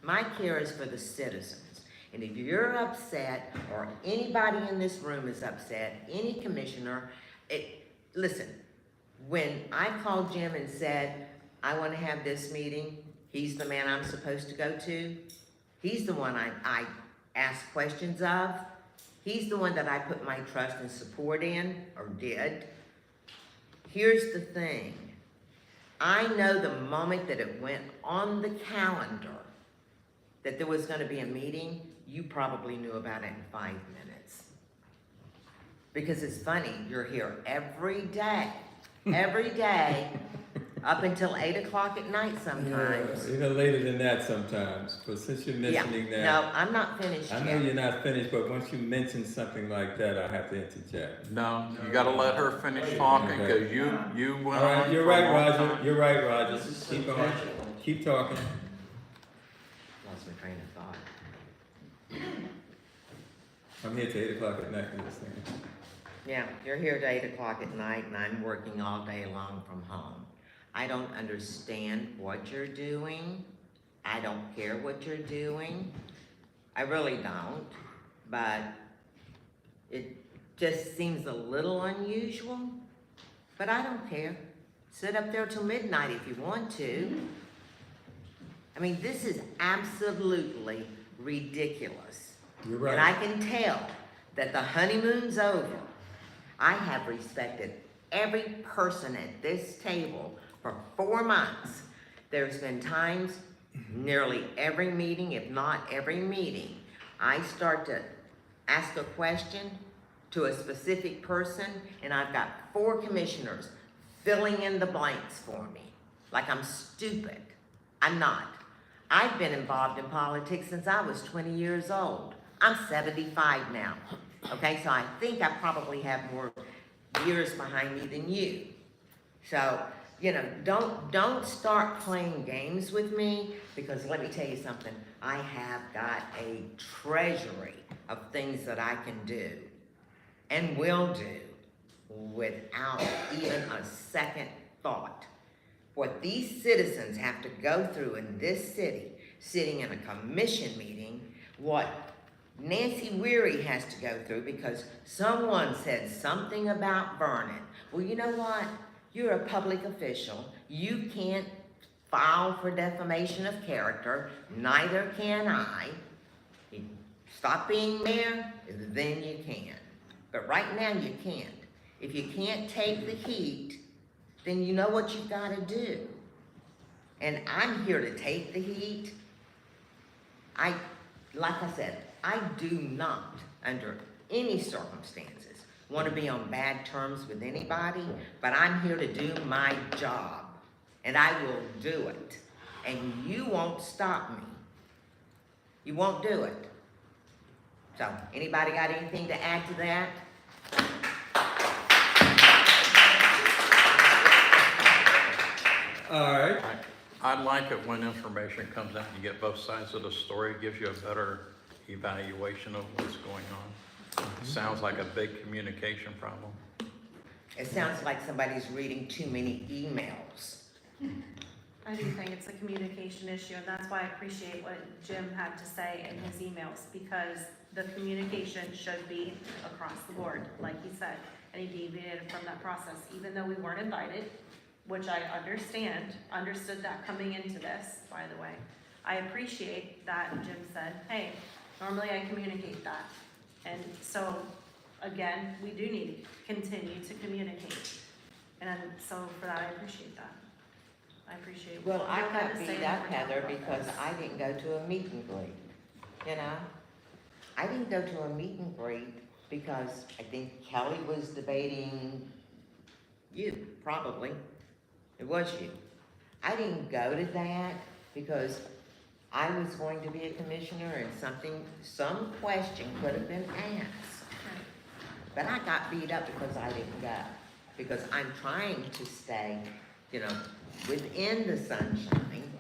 My care is for the citizens. And if you're upset, or anybody in this room is upset, any commissioner, listen, when I called Jim and said, I want to have this meeting, he's the man I'm supposed to go to. He's the one I ask questions of. He's the one that I put my trust and support in, or did. Here's the thing. I know the moment that it went on the calendar that there was going to be a meeting, you probably knew about it in 5 minutes. Because it's funny, you're here every day, up until 8 o'clock at night sometimes. Yeah, later than that sometimes, but since you're mentioning that. No, I'm not finished I yet. know you're not finished, but once you mention something like that, I have to interject. No, you gotta let her finish talking, Okay. cause you went All on right, you're for a right, long Roger, time. you're right, Roger. Keep on, keep talking. Lost my train of thought. I'm here till 8 o'clock at night, understand? Yeah, you're here till 8 o'clock at night and I'm working all day long from home. I don't understand what you're doing. I don't care what you're doing. I really don't, but it just seems a little unusual, but I don't care. Sit up there till midnight if you want to. I mean, this is absolutely ridiculous. You're right. And I can tell that the honeymoon's over. I have respected every person at this table for 4 months. There's been times, nearly every meeting, if not every meeting, I start to ask a question to a specific person, and I've got 4 commissioners filling in the blanks for me, like I'm stupid. I'm not. I've been involved in politics since I was 20 years old. I'm 75 now, okay? So I think I probably have more years behind me than you. So, you know, don't start playing games with me, because let me tell you something, I have got a treasury of things that I can do and will do without even a second thought. What these citizens have to go through in this city, sitting in a commission meeting, what Nancy Weary has to go through because someone said something about Vernon. Well, you know what? You're a public official. You can't file for defamation of character. Neither can I. You stop being mayor, then you can. But right now you can't. If you can't take the heat, then you know what you've got to do. And I'm here to take the heat. Like I said, I do not, under any circumstances, want to be on bad terms with anybody, but I'm here to do my job, and I will do it. And you won't stop me. You won't do it. So, anybody got anything to add to that? All right. I like it when information comes out, you get both sides of the story, it gives you a better evaluation of what's going on. Sounds like a big communication problem. It sounds like somebody's reading too many emails. I do think it's a communication issue, and that's why I appreciate what Jim had to say in his emails, because the communication should be across the board, like he said, and he deviated from that process, even though we weren't invited, which I understood that coming into this, by the way. I appreciate that Jim said, hey, normally I communicate that. And so, again, we do need to continue to communicate. And so for that, I appreciate that. I appreciate what Well, I you had got to say beat and up, we're talking Heather, about because this. I didn't go to a meet and greet, you know? I didn't go to a meet and greet because I think Kelly was debating you, probably. It was you. I didn't go to that because I was going to be a commissioner and some question could have been asked. But I got beat up because I didn't go. Because I'm trying to stay, within the sunshine.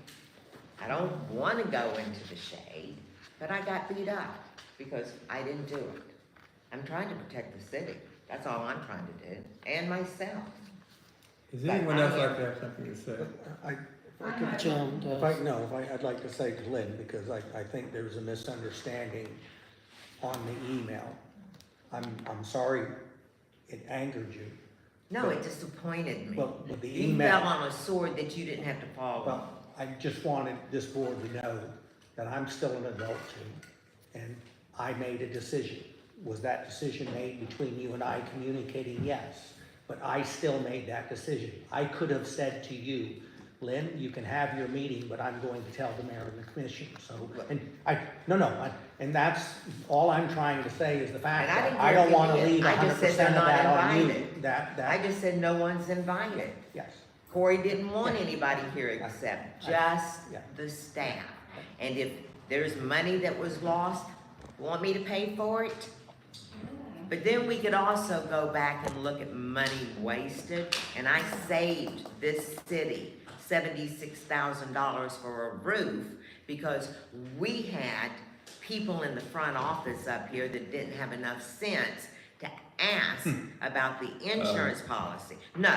I don't want to go into the shade, but I got beat up because I didn't do it. I'm trying to protect the city. That's all I'm trying to do, and myself. Does anyone else like to have something to say? Jim does. I'd like to say to Lynn, because I think there's a misunderstanding on the email. I'm sorry it angered you. No, it disappointed me. Well, but the You email. fell on a sword that you didn't have to fall on. Well, I just wanted this board to know that I'm still an adult too, and I made a decision. Was that decision made between you and I communicating? Yes, but I still made that decision. I could have said to you, Lynn, you can have your meeting, but I'm going to tell the mayor and the commission, so, and that's, all I'm trying to say is the fact And I that didn't I don't give wanna you- leave I just 100% said of they're not that on you. invited. I just said no one's invited. Yes. Corey didn't want Yeah. anybody here except I- just yeah. the staff. And if there's money that was lost, want me to pay for it? But then we could also go back and look at money wasted, and I saved this city $76,000 for a roof because we had people in the front office up here that didn't have enough sense to ask about the insurance policy. No,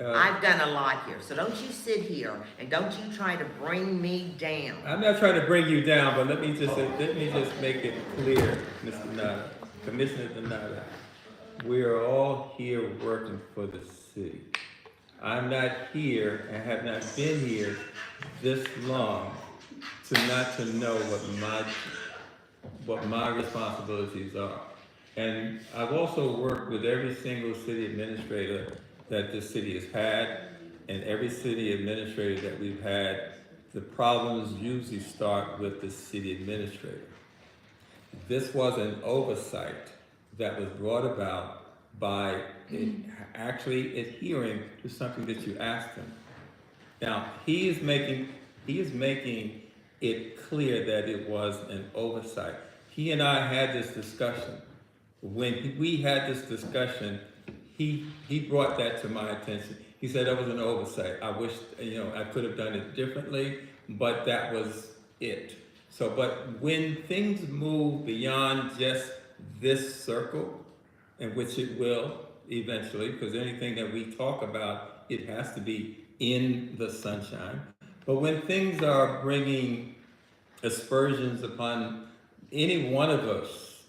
I've done a lot here, so don't you sit here and don't you try to bring me down. I'm not trying to bring you down, but let me just make it clear, Mr. Nada, Commissioner Nada. We are all here working for the city. I'm not here and have not been here this long not to know what my responsibilities are. And I've also worked with every single city administrator that this city has had, and every city administrator that we've had, the problems usually start with the city administrator. This was an oversight that was brought about by actually adhering to something that you asked him. Now, he is making it clear that it was an oversight. He and I had this discussion. When we had this discussion, he brought that to my attention. He said that was an oversight. I wish, I could have done it differently, but that was it. So, but when things move beyond just this circle, in which it will eventually, because anything that we talk about, it has to be in the sunshine. But when things are bringing aspersions upon any one of us,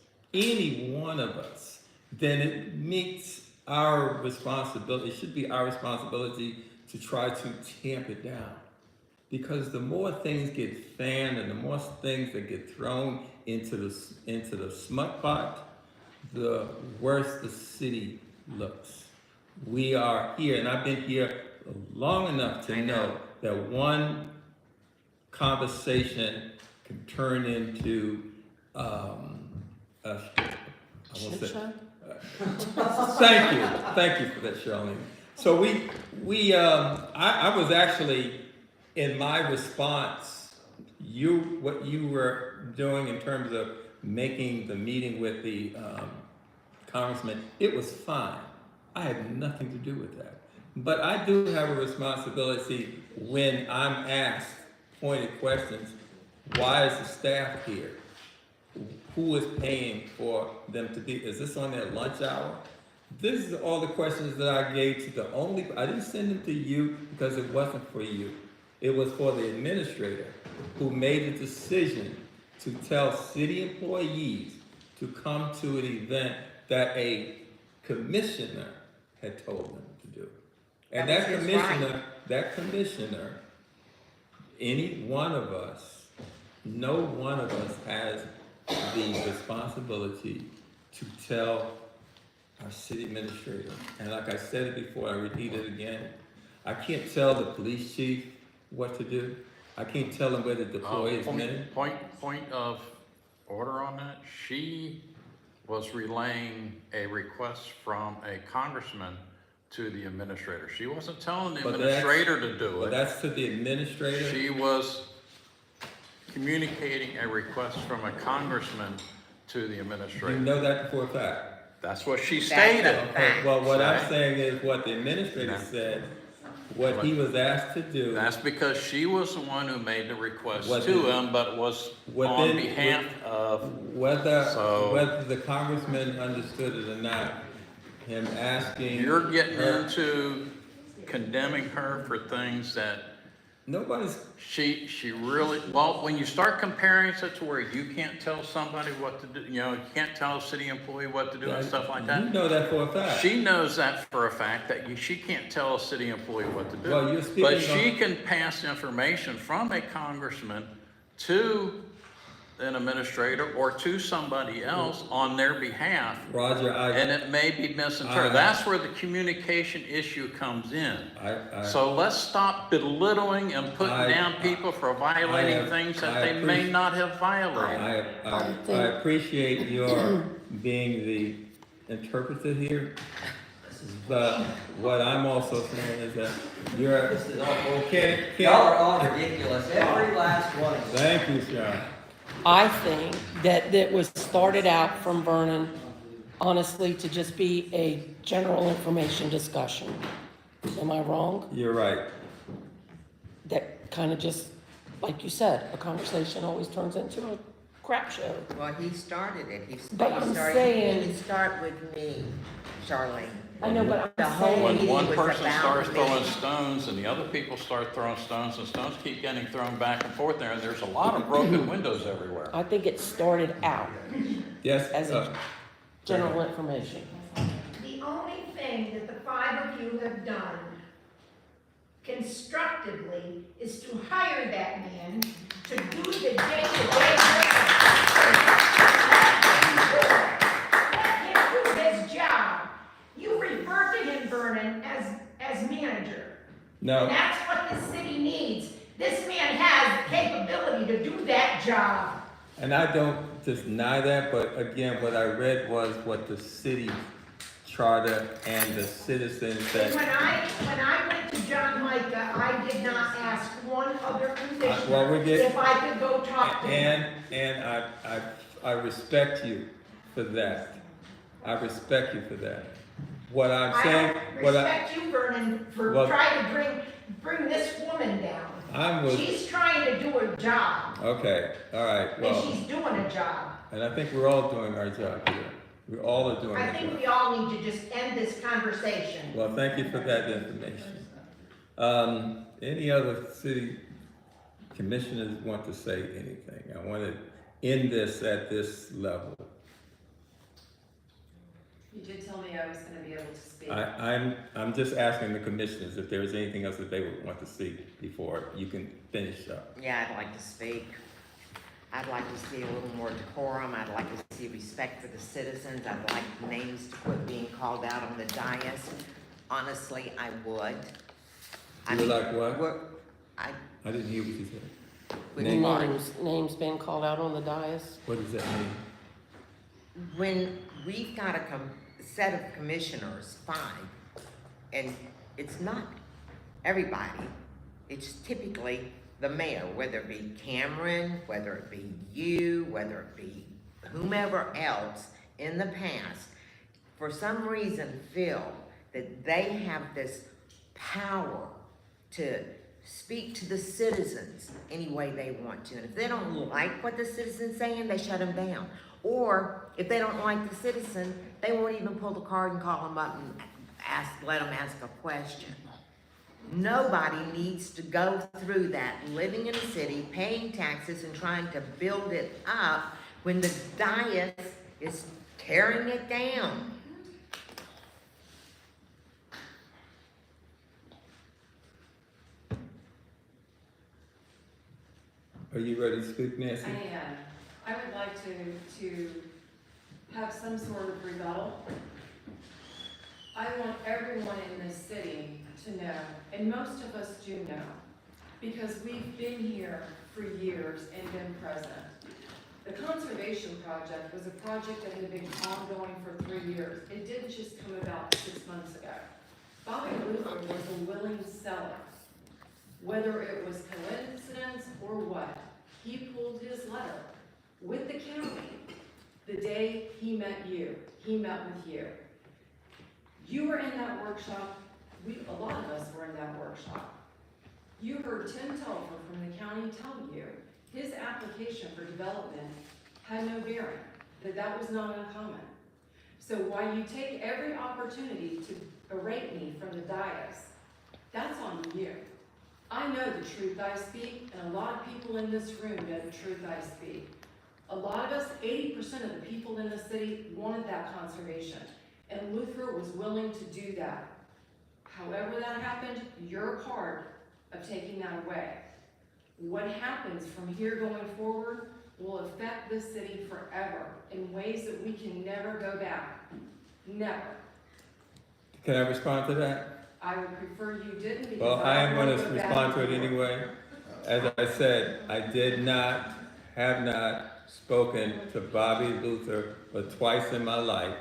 then it meets our responsibility. It should be our responsibility to try to tamp it down. Because the more things get fanned and the more things that get thrown into the smut pot, the worse the city looks. We are here, and I've been here long enough to know that one conversation can turn into I won't say, thank you for that, Charlene. So I was actually, in my response, what you were doing in terms of making the meeting with the congressman, it was fine. I had nothing to do with that. But I do have a responsibility when I'm asked pointed questions. Why is the staff here? Who is paying for them to be? Is this on their lunch hour? This is all the questions that I gave to I didn't send them to you because it wasn't for you. It was for the administrator who made the decision to tell city employees to come to an event that a commissioner had told them to do. And that commissioner, any one of us, no one of us has the responsibility to tell our city administrator. And like I said it before, I repeat it again. I can't tell the police chief what to do. I can't tell him where to deploy his men. Point of order on that. She was relaying a request from a congressman to the administrator. She wasn't telling the administrator to do But it. that's to the administrator. She was communicating a request from a congressman to the You administrator. know that for a fact. That's what she That's a stated. fact. Well, what I'm Right. saying is what the administrator said, what he was asked to do. That's because she was the one who made the request What to did- him, but it was what on did- behalf of, So- Whether the congressman understood it or not, him asking. you're getting her- into condemning her for things that Nobody's, she really, well, when you start comparing it to where you can't tell somebody what to do, you can't tell a city employee what to do and stuff like you that. know that for a fact. She knows that for a fact, that she can't tell a city employee what to do. Well, you're speaking But she on- can pass information from a congressman to an administrator or to somebody else on their behalf, Roger, and it may be misinterpreted. That's where the communication issue comes in. So let's stop belittling and putting down people for violating things that they may not have violated. I appreciate your being the interpreter here, but what I'm also saying is that This is all bullshit. Can- Y'all are all ridiculous, every last one of you. Thank you, Sean. I think that was started out from Vernon, honestly, to just be a general information discussion. Am I wrong? You're right. That kind of just, like you said, a conversation always turns into a crap show. Well, he started it. But I'm saying- He didn't start with me, Charlene. I know, but The I'm whole saying, When meeting one was person about starts me. throwing stones and the other people start throwing stones and stones keep getting thrown back and forth there, and there's a lot of broken windows everywhere. I think it started out Yes, as a general information. The only thing that the five of you have done constructively is to hire that man to do the day-to-day. Let him do his job. You refer to him, Vernon, as manager. no, And that's what the city needs. This man has the capability to do that job. and I don't deny that, but again, what I read was what the city charter and the citizens When that. I went to John Micah, I did not ask one other well, we commissioner did- if I could go talk to him. And I respect you for that. I respect you for that. What I'm I saying, don't what I, respect you, Vernon, for Well- trying to bring this woman down. I'm with, She's trying to do her job, okay, all right, and well, she's doing a job. and I think we're all doing our job here. We all are doing I our think job. we all need to just end this conversation. Well, thank you for that information. Any other city commissioners want to say anything? I want to in this at this level. You did tell me I was gonna be able to speak. I'm just asking the commissioners if there is anything else that they would want to see before you can finish up. Yeah, I'd like to speak. I'd like to see a little more decorum. I'd like to see respect for the citizens. I'd like names to quit being called out on the dais. Honestly, I would. I You would mean, like what? we're- I I didn't hear what you said. would Name- like- Names being called out on the dais? What does that mean? when we've got a set of commissioners, 5, and it's not everybody, it's typically the mayor, whether it be Cameron, whether it be you, whether it be whomever else in the past, for some reason feel that they have this power to speak to the citizens any way they want to. And if they don't like what the citizen's saying, they shut them down. Or if they don't like the citizen, they won't even pull the card and call them up and let them ask a question. Nobody needs to go through that, living in a city, paying taxes and trying to build it up when the dais is tearing it down. Are you ready to speak, Nancy? I am. I would like to have some sort of rebuttal. I want everyone in this city to know, and most of us do know, because we've been here for years and been present. The conservation project was a project that had been ongoing for 3 years. It didn't just come about 6 months ago. Bobby Luther was a willing seller. Whether it was coincidence or what, he pulled his letter with the county the day he met you. He met with you. You were in that workshop. A lot of us were in that workshop. You heard Tim Telfer from the county tell you his application for development had no bearing, that was not uncommon. So while you take every opportunity to berate me from the dais, that's on you. I know the truth I speak, and a lot of people in this room know the truth I speak. A lot of us, 80% of the people in the city wanted that conservation, and Luther was willing to do that. However that happened, you're a part of taking that away. What happens from here going forward will affect this city forever in ways that we can never go back. Never. Can I respond to that? I would prefer you didn't because Well, I am don't going wanna to go back respond to it and forth. anyway. As I said, I have not spoken to Bobby Luther but twice in my life.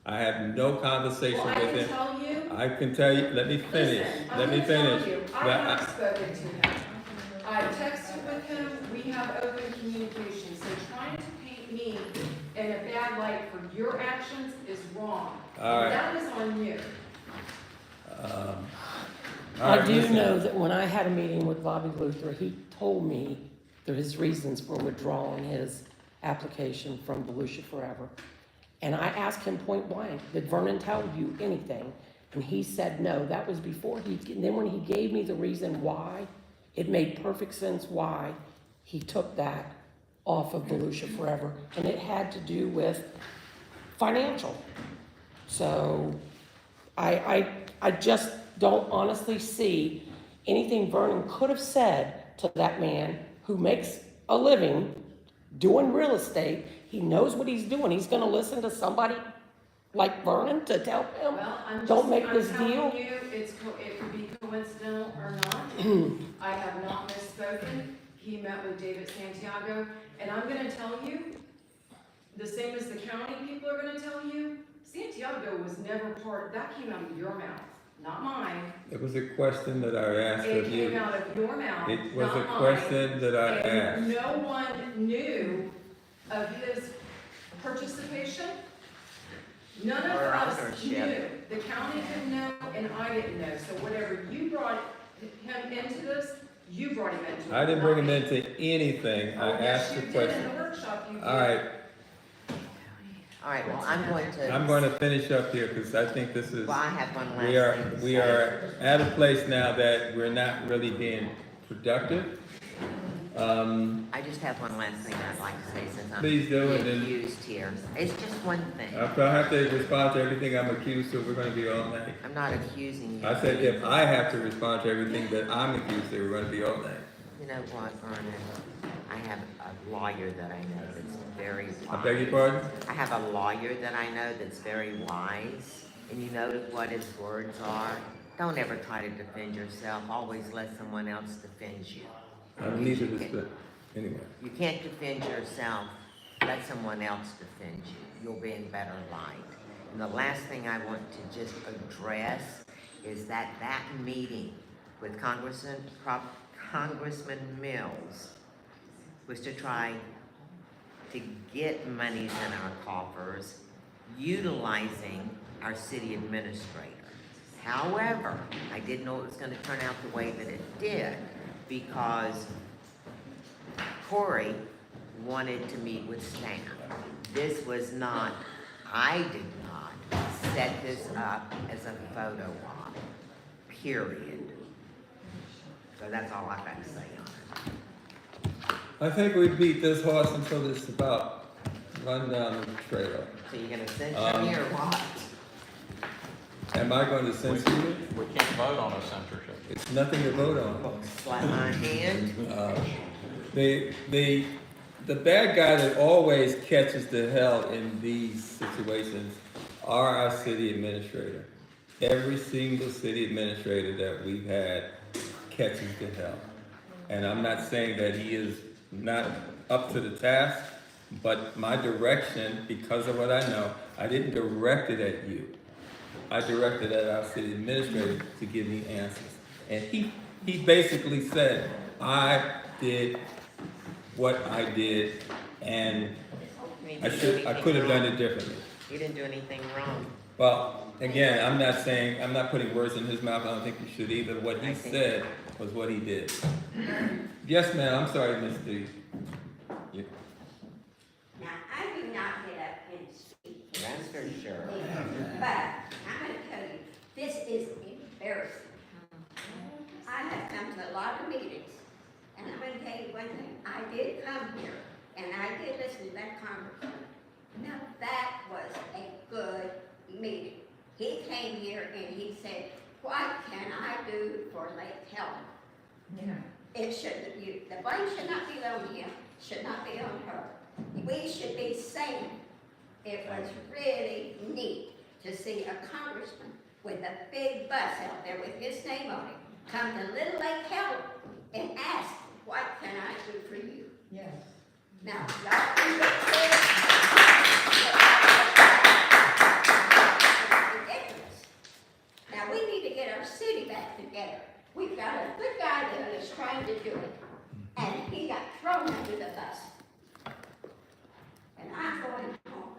I have no conversation Well, I with can him. tell you, I can tell you, let me finish, listen, I'm let me gonna tell finish. you, I But have spoken to him. I texted with him, we have open communication, so trying to paint me in a bad light for your actions is wrong. All right. That is on you. all I right, do listen. know that when I had a meeting with Bobby Luther, he told me his reasons for withdrawing his application from Volusia Forever. And I asked him point blank, did Vernon tell you anything? And he said no. That was before and then when he gave me the reason why, it made perfect sense why he took that off of Volusia Forever. And it had to do with financial. So I just don't honestly see anything Vernon could have said to that man who makes a living doing real estate. He knows what he's doing. He's gonna listen to somebody like Vernon to tell him, Well, don't make this I'm deal. telling you, it could be coincidental or not. I have not misspoken. He met with David Santiago, and I'm gonna tell you, the same as the county people are gonna tell you, Santiago was never that came out of your mouth, not mine. It was a question that I asked It of came you. out of your mouth, It was a not mine. question that I And asked. no one knew of his participation. None of Or us ownership. knew. The county didn't know, and I didn't know. So whatever you brought him into this, you brought him into it. I didn't bring him not me. into anything. I Oh, yes, asked the you did. question. In the workshop, you did. All right, All right, well, I'm going to. I'm going to finish up here because I think this is, Well, I have one last we are, thing to we say. are at a place now that we're not really being productive. I just have one last thing I'd like to say since I'm Please do, and then- accused here. It's just one thing. If I have to respond to everything I'm accused of, we're gonna be all night. I'm not accusing you. I said if I have to respond to everything that I'm accused of, we're gonna be all night. You know what, Vernon? I have a lawyer that I know that's very wise. I beg your pardon? I have a lawyer that I know that's very wise, and you know what his words are. Don't ever try to defend yourself. Always let someone else defend you. I don't need to respect, anyway. You can't defend yourself. Let someone else defend you. You'll be in better light. And the last thing I want to just address is that meeting with Congressman Mills was to try to get monies in our coffers utilizing our city administrator. However, I didn't know it was gonna turn out the way that it did because Corey wanted to meet with staff. This was not, I did not set this up as a photo op, period. So that's all I've got to say on it. I think we beat this horse until it's about run down the trailer. So you're gonna censure me or what? Am I going to censor you? We can't vote on a censorship. It's nothing to vote on. Slap my hand? The bad guy that always catches the hell in these situations are our city administrator. Every single city administrator that we've had catches the hell. And I'm not saying that he is not up to the task, but my direction, because of what I know, I didn't direct it at you. I directed at our city administrator to give me answers. And he basically said, I did what I did, and I could have done it differently. You didn't do anything wrong. Well, again, I'm not putting words in his mouth, I don't think you should either. What he I think- said was what he did. Yes, ma'am, I'm sorry, Ms. D. Yeah. Now, I do not get up and speak, That's for sure. but I'm gonna tell you, this is embarrassing. I have come to a lot of meetings, and I'm gonna tell you one thing, I did come here, and I did listen to that conversation. Now, that was a good meeting. He came here and he said, what can I do for Lake Helen? It should, the blame should not be on him, should not be on her. We should be saying, it was really neat to see a congressman with a big bus out there with his name on it, come to Little Lake Helen and ask, what can I do for you? Yes. Now, y'all can look there. Ridiculous. Now, we need to get our city back together. We've got a good guy that is trying to do it, and he got thrown under the bus. And I'm going home.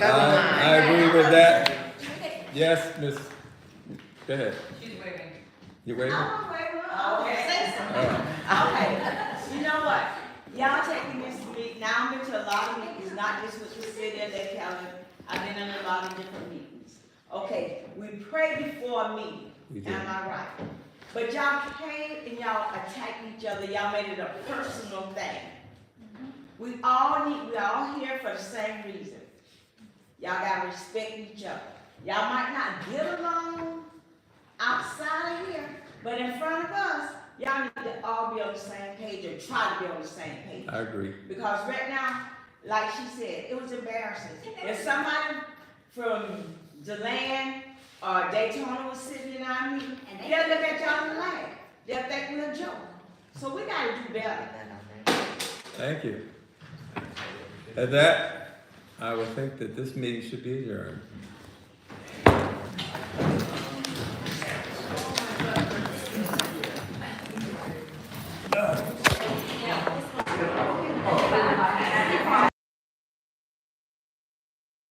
I agree with that. Yes, Miss, go ahead. She's waving. You waiting? Oh, wait, Okay. say something. Okay, you know what? Y'all taking this to me, now I've been to a lot of meetings, not just with the city of Lake Helen. I've been in a lot of different meetings. Okay, we pray before a meeting, We do. am I right? But y'all came and y'all attacked each other, y'all made it a personal thing. We all here for the same reason. Y'all gotta respect each other. Y'all might not get along outside of here, but in front of us, y'all need to all be on the same page or try to be on the same page. I agree. Because right now, like she said, it was embarrassing. If somebody from DeLand or Daytona was sitting in our meeting, they'll look at y'all and laugh. They'll think we're a joke. So we gotta do better. Thank you. At that, I would think that this meeting should be adjourned.